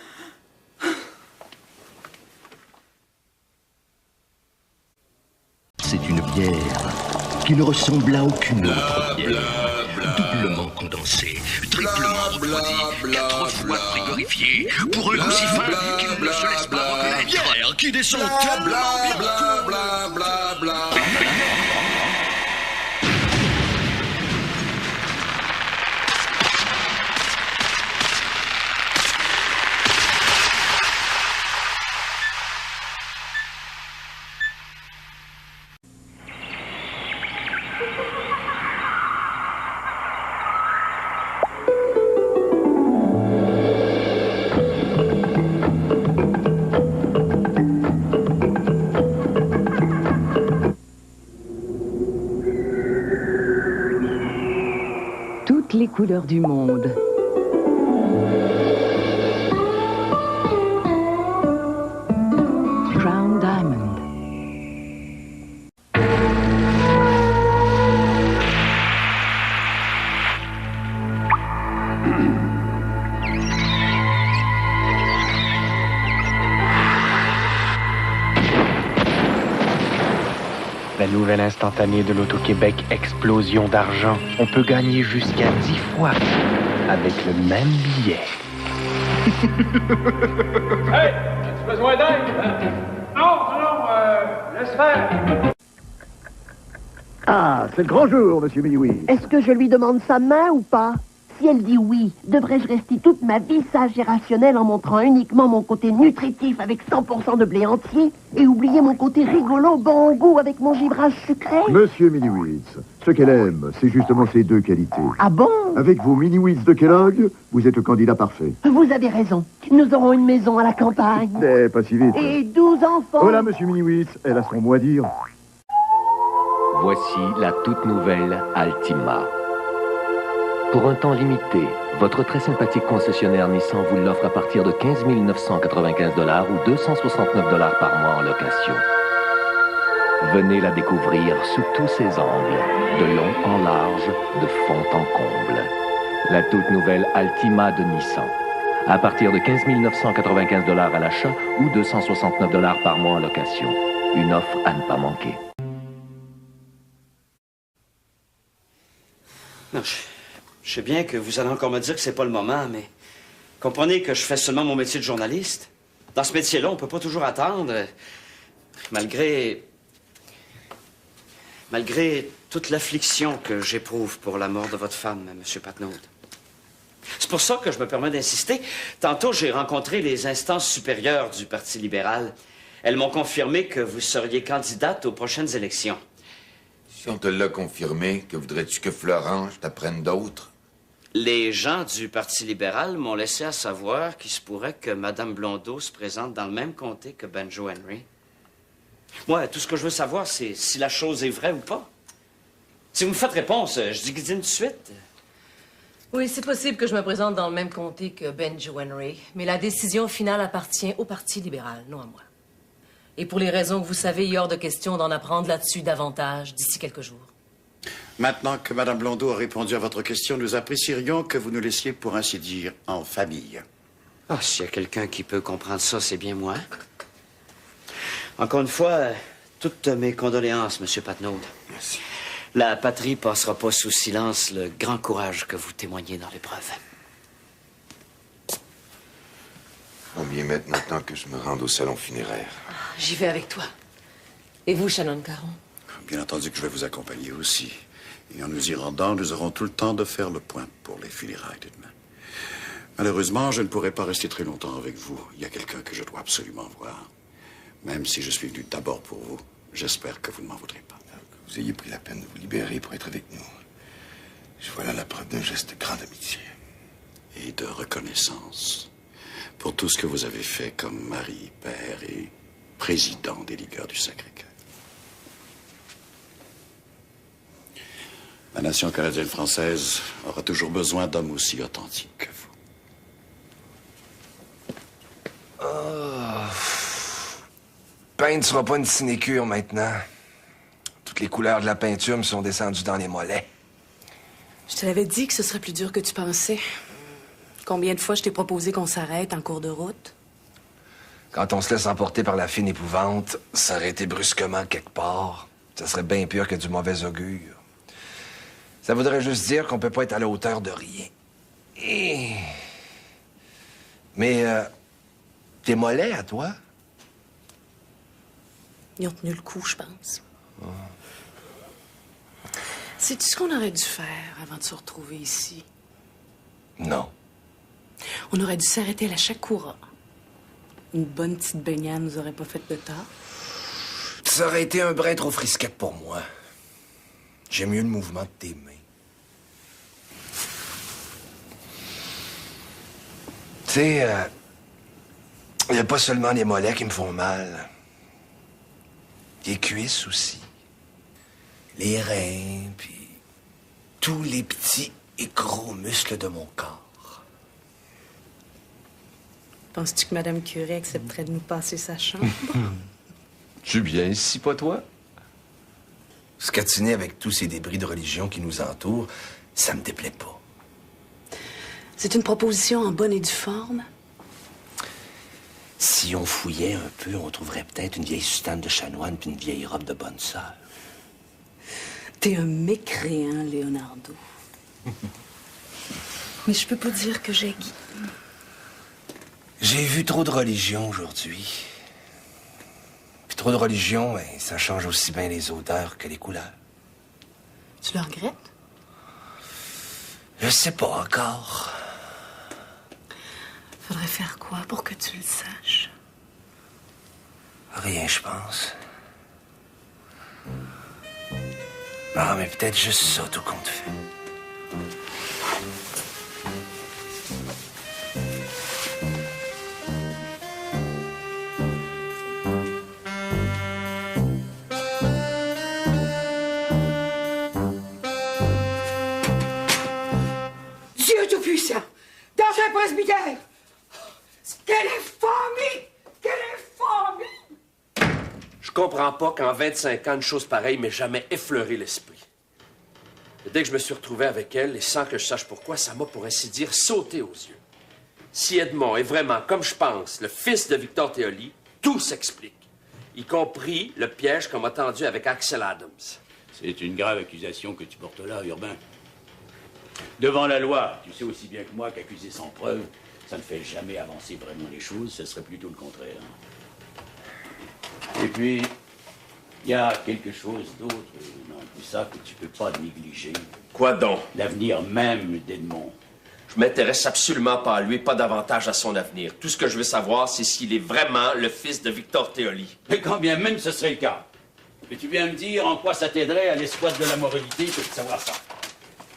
C'est une bière qui ne ressemble à aucune autre bière. Doublement condensée, triplement refroidie, 4 fois frigorifiée, pour un goût si fin qu'il ne se laisse pas reconnaître. Bière qui descend tellement bien. Toutes les couleurs du monde. Crown Diamond. La nouvelle instantanée de l'Auto-Québec Explosion d'argent. On peut gagner jusqu'à 10 fois avec le même billet. Hey! As-tu besoin d'aide? Non, laisse faire. Ah, c'est le grand jour, monsieur Miniwi. Est-ce que je lui demande sa main ou pas? Si elle dit oui, devrais-je rester toute ma vie sage et rationnelle en montrant uniquement mon côté nutritif avec 100% de blé entier et oublier mon côté rigolo, bon goût avec mon givrage sucré? Monsieur Miniwitz, ce qu'elle aime, c'est justement ces deux qualités. Ah bon? Avec vos Miniwitz de Kellogg, vous êtes le candidat parfait. Vous avez raison. Nous aurons une maison à la campagne. Mais pas si vite. Et 12 enfants. Voilà, monsieur Miniwitz, elle a son mot à dire. Voici la toute nouvelle Altima. Pour un temps limité, votre très sympathique concessionnaire Nissan vous l'offre à partir de 15 995 $ ou 269 $ par mois en location. Venez la découvrir sous tous ses angles, de long en large, de fond en comble. La toute nouvelle Altima de Nissan. À partir de 15 995 $ à l'achat ou 269 $ par mois en location. Une offre à ne pas manquer. Non, je sais bien que vous allez encore me dire que c'est pas le moment, mais comprenez que je fais seulement mon métier de journaliste. Dans ce métier-là, on peut pas toujours attendre, malgré Malgré toute l'affliction que j'éprouve pour la mort de votre femme, M. Patnaud. C'est pour ça que je me permets d'insister. Tantôt, j'ai rencontré les instances supérieures du Parti libéral. Elles m'ont confirmé que vous seriez candidate aux prochaines élections. Si on te l'a confirmé, que voudrais-tu que Florence t'apprenne d'autres? Les gens du Parti libéral m'ont laissé à savoir qu'il se pourrait que Mme Blondeau se présente dans le même comté que Benjo Henry. Moi, tout ce que je veux savoir, c'est si la chose est vraie ou pas. Si vous me faites réponse, je dis tout de suite. Oui, c'est possible que je me présente dans le même comté que Benjo Henry, mais la décision finale appartient au Parti libéral, non à moi. Et pour les raisons que vous savez, il est hors de question d'en apprendre là-dessus davantage d'ici quelques jours. Maintenant que Mme Blondeau a répondu à votre question, nous apprécierions que vous nous laissiez, pour ainsi dire, en famille. Ah, s'il y a quelqu'un qui peut comprendre ça, c'est bien moi. Encore une fois, toutes mes condoléances, M. Patnaud. Merci. La patrie passera pas sous silence le grand courage que vous témoignez dans l'épreuve. On vient maintenant que je me rende au salon funéraire. J'y vais avec toi. Et vous, Shannon Caron? Bien entendu que je vais vous accompagner aussi. Et en nous y rendant, nous aurons tout le temps de faire le point pour les funérailles de demain. Malheureusement, je ne pourrai pas rester très longtemps avec vous. Il y a quelqu'un que je dois absolument voir. Même si je suis venu d'abord pour vous, j'espère que vous ne m'en voudrez pas. Que vous ayez pris la peine de vous libérer pour être avec nous. Je vois là la preuve d'un geste de grande amitié. Et de reconnaissance pour tout ce que vous avez fait comme mari, père et président des Ligueurs du Sacré-Cœur. La nation canadienne-française aura toujours besoin d'hommes aussi authentiques que vous. Oh. Peindre ne sera pas une sinécure maintenant. Toutes les couleurs de la peinture me sont descendues dans les mollets. Je te l'avais dit que ce serait plus dur que tu pensais. Combien de fois je t'ai proposé qu'on s'arrête en cours de route? Quand on se laisse emporter par la fine épouvante, s'arrêter brusquement quelque part, ça serait bien pire que du mauvais augure. Ça voudrait juste dire qu'on peut pas être à la hauteur de rien. Mais, tes mollets à toi? Ils ont tenu le coup, je pense. Oh. Sais-tu ce qu'on aurait dû faire avant de se retrouver ici? Non. On aurait dû s'arrêter à la Shakura. Une bonne petite baignade nous aurait pas fait de tort. Ça aurait été un brin trop frisquette pour moi. J'aime mieux le mouvement de tes mains. Tu sais, il n'y a pas seulement les mollets qui me font mal. Les cuisses aussi. Les reins, puis tous les petits et gros muscles de mon corps. Penses-tu que Mme Curie accepterait de nous passer sa chambre? Tu viens ici, pas toi? Scatiner avec tous ces débris de religion qui nous entourent, ça me déplaît pas. C'est une proposition en bonne et due forme. Si on fouillait un peu, on trouverait peut-être une vieille soutane de chanoine puis une vieille robe de bonne sœur. T'es un mécréant, Leonardo. Mais je peux pas dire que j'ai Guy. J'ai vu trop de religion aujourd'hui. Puis trop de religion, ben, ça change aussi bien les odeurs que les couleurs. Tu le regrettes? Je sais pas encore. Faudrait faire quoi pour que tu le saches? Rien, je pense. Ah, mais peut-être juste ça, tout compte fait. Dieu Tout-Puissant, dans un presbytère, quelle infamie! Quelle infamie! Je comprends pas qu'en 25 ans, une chose pareille m'ait jamais effleuré l'esprit. Et dès que je me suis retrouvé avec elle, et sans que je sache pourquoi, ça m'a, pour ainsi dire, sauté aux yeux. Si Edmond est vraiment, comme je pense, le fils de Victor Théoli, tout s'explique. Y compris le piège qu'on m'a tendu avec Axel Adams. C'est une grave accusation que tu portes là, Urbain. Devant la loi, tu sais aussi bien que moi qu'accuser sans preuve, ça ne fait jamais avancer vraiment les choses, ce serait plutôt le contraire. Et puis, Il y a quelque chose d'autre dans tout ça que tu peux pas négliger. Quoi donc? L'avenir même d'Edmond. Je m'intéresse absolument pas à lui, pas davantage à son avenir. Tout ce que je veux savoir, c'est s'il est vraiment le fils de Victor Théoli. Mais quand bien même ce serait le cas. Mais tu viens me dire en quoi ça t'aiderait à l'espoir de la moralité que de savoir ça.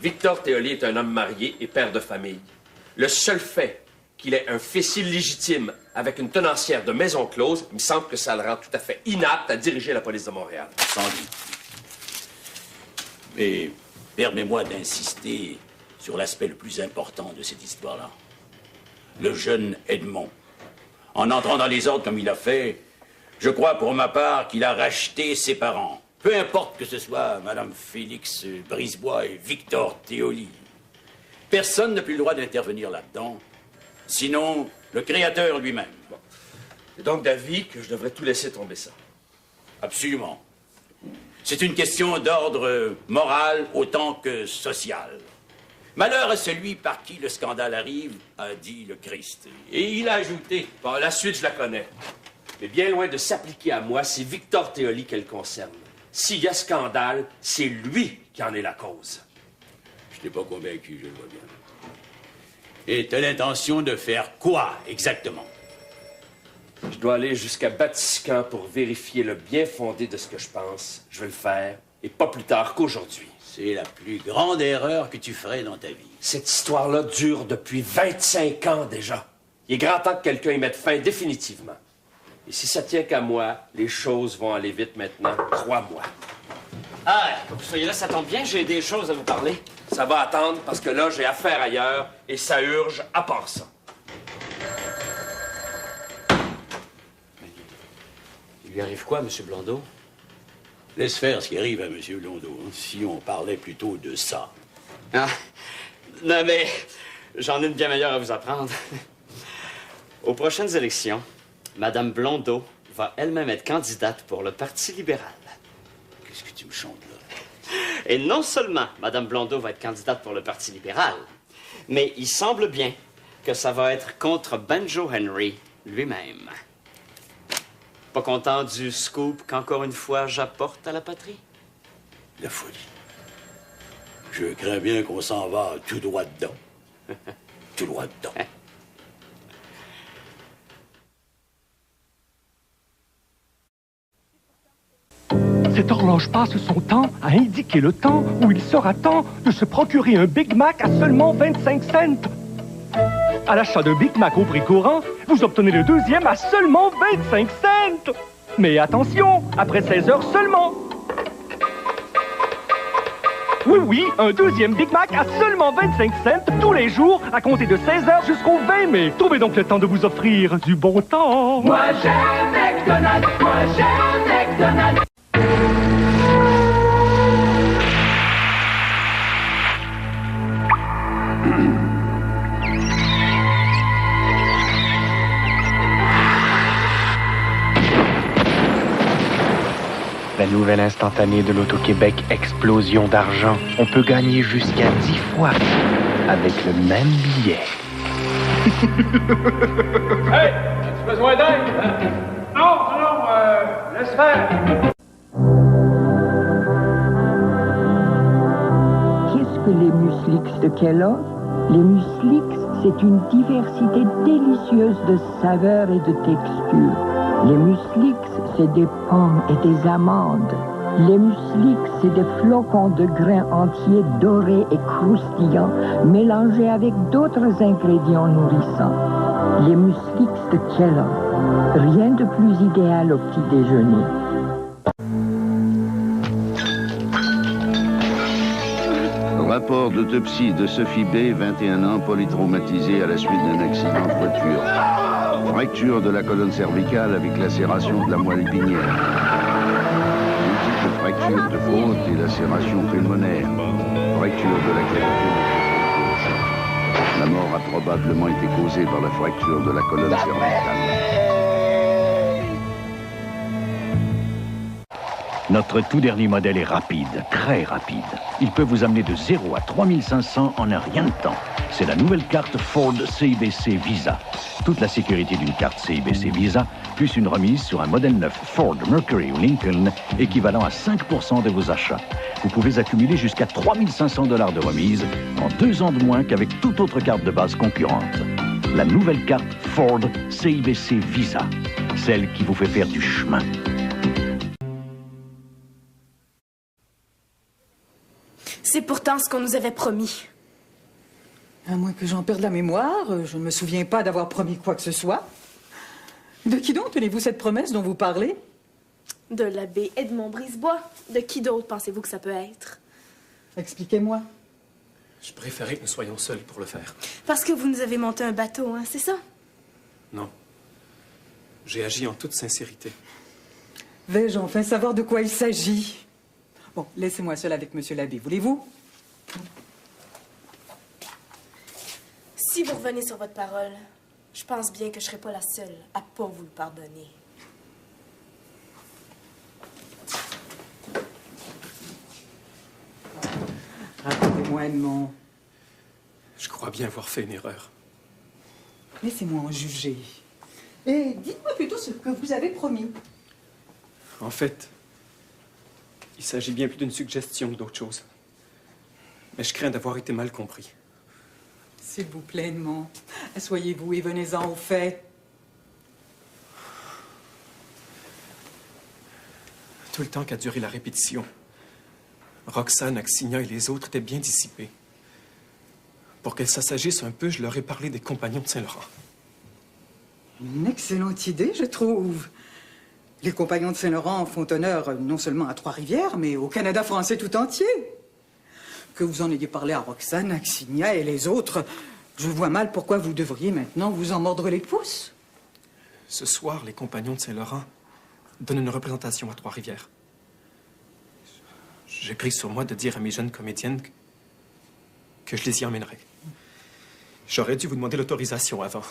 Victor Théoli est un homme marié et père de famille. Le seul fait qu'il ait un fils illégitime avec une tenancière de maison close, il me semble que ça le rend tout à fait inapte à diriger la police de Montréal. Sans doute. Mais permets-moi d'insister sur l'aspect le plus important de cette histoire-là. Le jeune Edmond. En entrant dans les ordres comme il a fait, je crois pour ma part qu'il a racheté ses parents. Peu importe que ce soit Madame Félix Brisebois et Victor Théoli. Personne n'a plus le droit d'intervenir là-dedans, sinon le créateur lui-même. Bon. C'est donc d'avis que je devrais tout laisser tomber ça. Absolument. C'est une question d'ordre moral autant que social. Malheur à celui par qui le scandale arrive, a dit le Christ. Et il a ajouté... Bon, la suite, je la connais. Mais bien loin de s'appliquer à moi, c'est Victor Théoli qu'elle concerne. S'il y a scandale, c'est lui qui en est la cause. Je t'ai pas convaincu, je le vois bien. Et t'as l'intention de faire quoi, exactement? Je dois aller jusqu'à Batiscan pour vérifier le bien fondé de ce que je pense. Je vais le faire, et pas plus tard qu'aujourd'hui. C'est la plus grande erreur que tu ferais dans ta vie. Cette histoire-là dure depuis 25 ans déjà. Il est grand temps que quelqu'un y mette fin définitivement. Et si ça tient qu'à moi, les choses vont aller vite maintenant, crois-moi. Ah, que vous soyez là, ça tombe bien, j'ai des choses à vous parler. Ça va attendre parce que là, j'ai affaire ailleurs et ça urge à part ça. Il lui arrive quoi, M. Blondeau? Laisse faire ce qui arrive à M. Blondeau, hein, si on parlait plutôt de ça. Ah, non, mais j'en ai une bien meilleure à vous apprendre. Aux prochaines élections, Mme Blondeau va elle-même être candidate pour le Parti libéral. Qu'est-ce que tu me chantes, là? Et non seulement Mme Blondeau va être candidate pour le Parti libéral, mais il semble bien que ça va être contre Benjo Henry lui-même. Pas content du scoop qu'encore une fois j'apporte à la patrie? La folie. Je crains bien qu'on s'en va tout droit dedans. Tout droit dedans. Cette horloge passe son temps à indiquer le temps où il sera temps de se procurer un Big Mac à seulement 25 cents. À l'achat d'un Big Mac au prix courant, vous obtenez le deuxième à seulement 25 cents. Mais attention, après 16 heures seulement. Oui, un deuxième Big Mac à seulement 25 cents tous les jours à compter de 16 heures jusqu'au 20 mai. Trouvez donc le temps de vous offrir du bon temps. Moi j'aime McDonald's, moi j'aime McDonald's. La nouvelle instantanée de l'Auto-Québec Explosion d'argent. On peut gagner jusqu'à 10 fois avec le même billet. Hey, as-tu besoin d'aide? Non, laisse faire. Qu'est-ce que les muslix de Kellogg? Les muslix, c'est une diversité délicieuse de saveurs et de textures. Les muslix, c'est des pommes et des amandes. Les muslix, c'est des flocons de grains entiers dorés et croustillants, mélangés avec d'autres ingrédients nourrissants. Les muslix de Kellogg. Rien de plus idéal au petit déjeuner. Rapport d'autopsie de Sophie B, 21 ans, polytraumatisée à la suite d'un accident de voiture. Fracture de la colonne cervicale avec lacération de la moelle épinière. Multiples fractures de côte et lacération pulmonaire. Fracture de la clavicule. La mort a probablement été causée par la fracture de la colonne cervicale. Notre tout dernier modèle est rapide, très rapide. Il peut vous amener de 0 à 3500 en un rien de temps. C'est la nouvelle carte Ford CIBC Visa. Toute la sécurité d'une carte CIBC Visa, plus une remise sur un modèle neuf Ford, Mercury ou Lincoln, équivalent à 5% de vos achats. Vous pouvez accumuler jusqu'à 3500 $ de remise en 2 ans de moins qu'avec toute autre carte de base concurrente. La nouvelle carte Ford CIBC Visa, celle qui vous fait faire du chemin. C'est pourtant ce qu'on nous avait promis. À moins que j'en perde la mémoire, je ne me souviens pas d'avoir promis quoi que ce soit. De qui donc tenez-vous cette promesse dont vous parlez? De l'abbé Edmond Brisebois. De qui d'autre pensez-vous que ça peut être? Expliquez-moi. Je préférais que nous soyons seuls pour le faire. Parce que vous nous avez monté un bateau, hein, c'est ça? Non. J'ai agi en toute sincérité. Vais-je enfin savoir de quoi il s'agit? Bon, laissez-moi seul avec monsieur l'abbé, voulez-vous? Si vous revenez sur votre parole, je pense bien que je ne serai pas la seule à pas vous le pardonner. Racontez-moi, Edmond. Je crois bien avoir fait une erreur. Laissez-moi en juger. Et dites-moi plutôt ce que vous avez promis. En fait, il s'agit bien plus d'une suggestion que d'autre chose. Mais je crains d'avoir été mal compris. S'il vous plaît, Edmond, asseyez-vous et venez-en au fait. Tout le temps qu'a duré la répétition, Roxane, Axigna et les autres étaient bien dissipés. Pour qu'elles s'assagissent un peu, je leur ai parlé des compagnons de Saint-Laurent. Une excellente idée, je trouve. Les compagnons de Saint-Laurent font honneur non seulement à Trois-Rivières, mais au Canada français tout entier. Que vous en ayez parlé à Roxane, Axigna et les autres, je vois mal pourquoi vous devriez maintenant vous en mordre les pouces. Ce soir, les compagnons de Saint-Laurent donnent une représentation à Trois-Rivières. J'ai pris sur moi de dire à mes jeunes comédiennes que je les y emmènerais. J'aurais dû vous demander l'autorisation avant.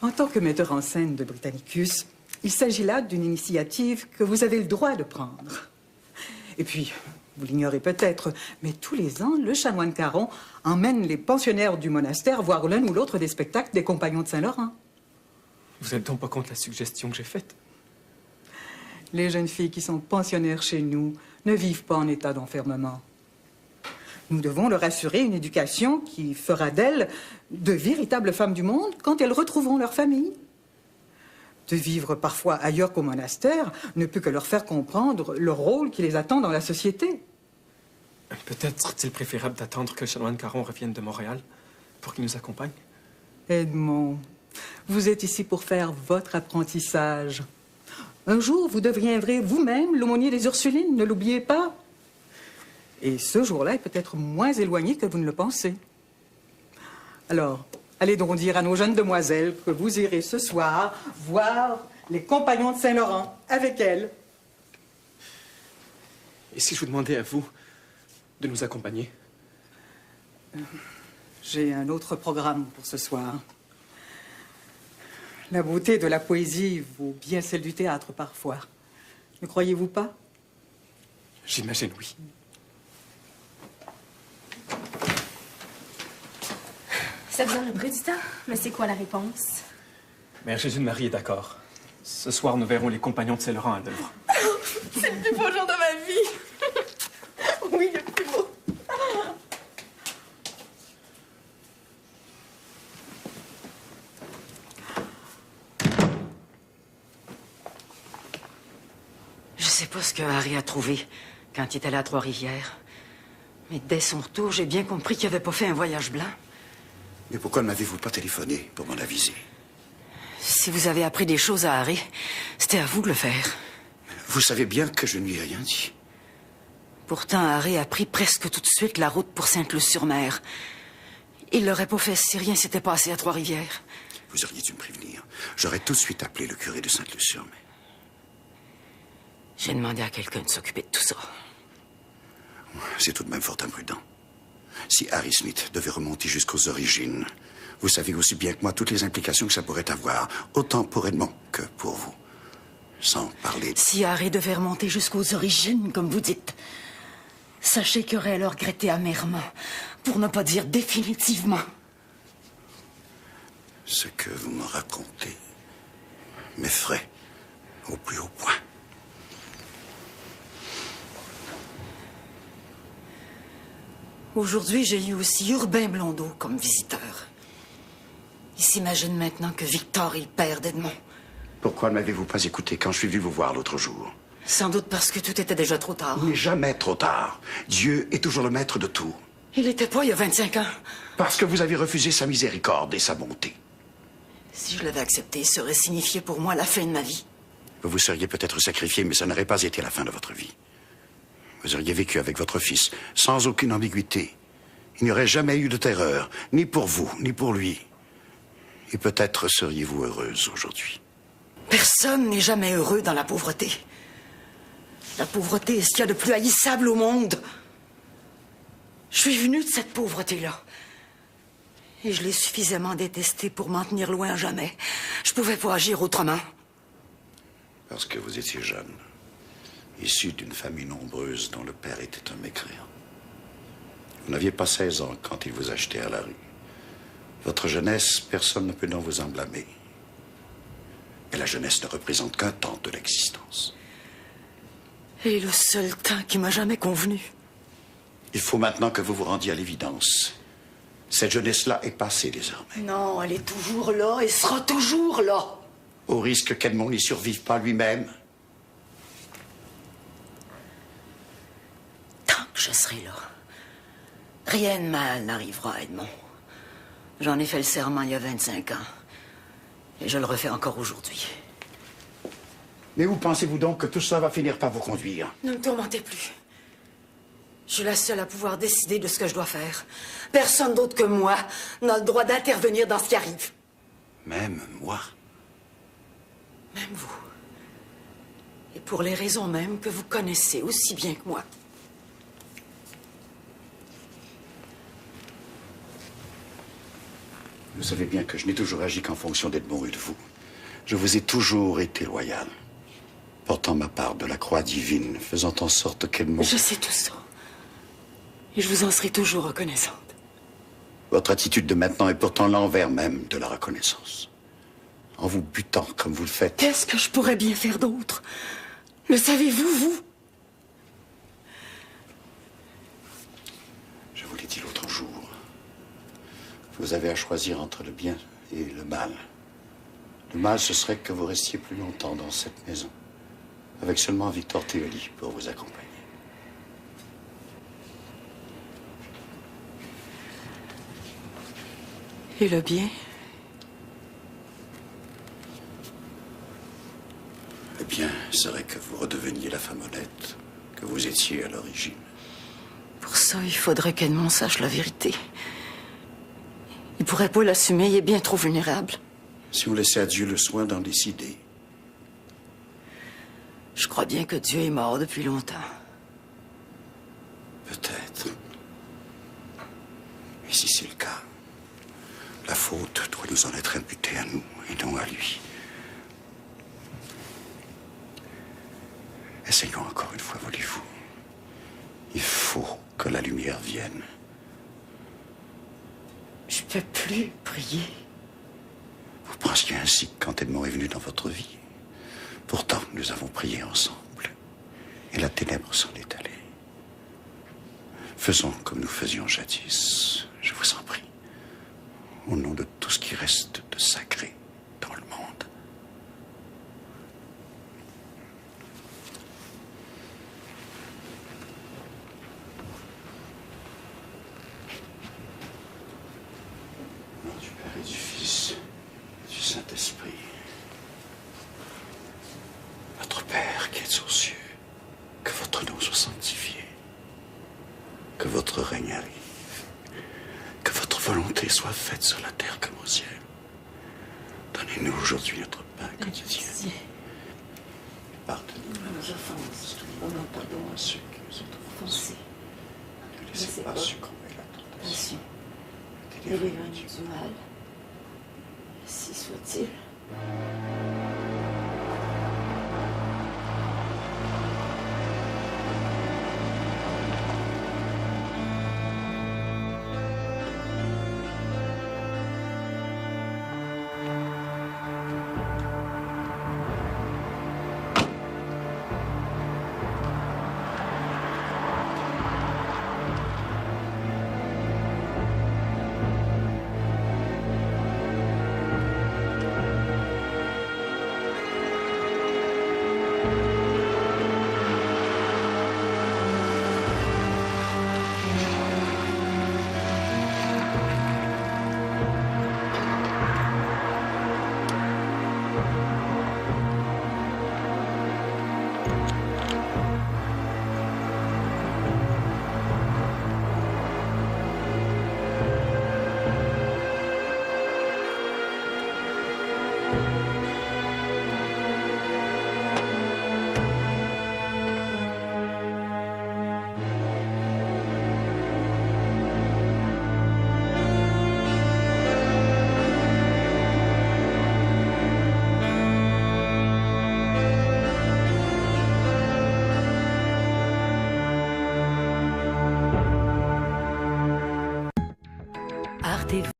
En tant que metteur en scène de Britannicus, il s'agit là d'une initiative que vous avez le droit de prendre. Et puis, vous l'ignorez peut-être, mais tous les ans, le chanoine Caron emmène les pensionnaires du monastère voir l'un ou l'autre des spectacles des compagnons de Saint-Laurent. Vous n'êtes donc pas contre la suggestion que j'ai faite? Les jeunes filles qui sont pensionnaires chez nous ne vivent pas en état d'enfermement. Nous devons leur assurer une éducation qui fera d'elles de véritables femmes du monde quand elles retrouveront leur famille. De vivre parfois ailleurs qu'au monastère ne peut que leur faire comprendre le rôle qui les attend dans la société. Peut-être serait-il préférable d'attendre que le chanoine Caron revienne de Montréal pour qu'il nous accompagne? Edmond, vous êtes ici pour faire votre apprentissage. Un jour, vous deviendrez vous-même l'aumônier des Ursulines, ne l'oubliez pas. Et ce jour-là est peut-être moins éloigné que vous ne le pensez. Alors, allez donc dire à nos jeunes demoiselles que vous irez ce soir voir les compagnons de Saint-Laurent avec elles. Et si je vous demandais à vous de nous accompagner? J'ai un autre programme pour ce soir. La beauté de la poésie vaut bien celle du théâtre parfois. Ne croyez-vous pas? J'imagine, oui. Ça vous en a pris du temps? Mais c'est quoi la réponse? Mère Jésus-Marie est d'accord. Ce soir, nous verrons les compagnons de Saint-Laurent à l'œuvre. C'est le plus beau jour de ma vie! Oui, le plus beau. Je sais pas ce que Harry a trouvé quand il est allé à Trois-Rivières. Mais dès son retour, j'ai bien compris qu'il n'avait pas fait un voyage blanc. Mais pourquoi ne m'avez-vous pas téléphoné pour m'en aviser? Si vous avez appris des choses à Harry, c'était à vous de le faire. Vous savez bien que je ne lui ai rien dit. Pourtant, Harry a pris presque tout de suite la route pour Sainte-Luce-sur-Mer. Il l'aurait pas fait si rien s'était passé à Trois-Rivières. Vous auriez dû me prévenir. J'aurais tout de suite appelé le curé de Sainte-Luce-sur-Mer. J'ai demandé à quelqu'un de s'occuper de tout ça. C'est tout de même fort imprudent. Si Harry Smith devait remonter jusqu'aux origines, vous savez aussi bien que moi toutes les implications que ça pourrait avoir, autant pour Edmond que pour vous. Sans parler parler. Si Harry devait remonter jusqu'aux origines, comme vous dites, sachez qu'il aurait alors regretté amèrement, pour ne pas dire définitivement. Ce que vous me racontez m'effraie au plus haut point. Aujourd'hui, j'ai eu aussi Urbain Blondeau comme visiteur. Il s'imagine maintenant que Victor est le père d'Edmond. Pourquoi ne m'avez-vous pas écouté quand je suis venu vous voir l'autre jour? Sans doute parce que tout était déjà trop tard. Il n'est jamais trop tard. Dieu est toujours le maître de tout. Il n'était pas il y a 25 ans. Parce que vous avez refusé sa miséricorde et sa bonté. Si je l'avais accepté, ça aurait signifié pour moi la fin de ma vie. Vous vous seriez peut-être sacrifié, mais ça n'aurait pas été la fin de votre vie. Vous auriez vécu avec votre fils, sans aucune ambiguïté. Il n'y aurait jamais eu de terreur, ni pour vous, ni pour lui. Et peut-être seriez-vous heureuse aujourd'hui. Personne n'est jamais heureux dans la pauvreté. La pauvreté est ce qu'il y a de plus haïssable au monde. Je suis venue de cette pauvreté-là. Et je l'ai suffisamment détestée pour m'en tenir loin à jamais. Je pouvais pas agir autrement. Parce que vous étiez jeune, issu d'une famille nombreuse dont le père était un mécréant. Vous n'aviez pas 16 ans quand il vous a jeté à la rue. Votre jeunesse, personne ne peut donc vous en blâmer. Mais la jeunesse ne représente qu'un temps de l'existence. Et le seul temps qui m'a jamais convenu. Il faut maintenant que vous vous rendiez à l'évidence. Cette jeunesse-là est passée désormais. Non, elle est toujours là et sera toujours là. Au risque qu'Edmond n'y survive pas lui-même. Tant que je serai là, rien de mal n'arrivera à Edmond. J'en ai fait le serment il y a 25 ans. Et je le refais encore aujourd'hui. Mais où pensez-vous donc que tout ça va finir par vous conduire? Ne me tourmentez plus. Je suis la seule à pouvoir décider de ce que je dois faire. Personne d'autre que moi n'a le droit d'intervenir dans ce qui arrive. Même moi? Même vous. Et pour les raisons mêmes que vous connaissez aussi bien que moi. Vous savez bien que je n'ai toujours agi qu'en fonction d'Edmond et de vous. Je vous ai toujours été loyal, portant ma part de la croix divine, faisant en sorte qu'Edmond... Je sais tout ça. Et je vous en serai toujours reconnaissante. Votre attitude de maintenant est pourtant l'envers même de la reconnaissance. En vous butant comme vous le faites... Qu'est-ce que je pourrais bien faire d'autre? Le savez-vous, vous? Je vous l'ai dit l'autre jour. Vous avez à choisir entre le bien et le mal. Le mal, ce serait que vous restiez plus longtemps dans cette maison, avec seulement Victor Théoli pour vous accompagner. Et le bien? Le bien serait que vous redeveniez la femme honnête que vous étiez à l'origine. Pour ça, il faudrait qu'Edmond sache la vérité. Il pourrait pas l'assumer, il est bien trop vulnérable. Si vous laissez à Dieu le soin d'en décider. Je crois bien que Dieu est mort depuis longtemps. Peut-être. Et si c'est le cas, la faute doit nous en être imputée à nous et non à lui. Essayons encore une fois, voulez-vous. Il faut que la lumière vienne. Je peux plus prier. Vous pensiez ainsi quand Edmond est venu dans votre vie. Pourtant, nous avons prié ensemble. Et la ténèbre s'en est allée. Faisons comme nous faisions jadis, je vous en prie. Au nom de tout ce qui reste de sacré dans le monde. Au nom du Père et du Fils et du Saint-Esprit. Notre Père qui es aux cieux, que votre nom soit sanctifié. Que votre règne arrive. Que votre volonté soit faite sur la terre comme au ciel. Donnez-nous aujourd'hui notre pain quotidien. Pardonnez-nous nos offenses, donnons pardon à ceux qui nous ont offensés. Ne laissez pas succomber à la tentation. Délivrez-nous du mal. Si soit-il.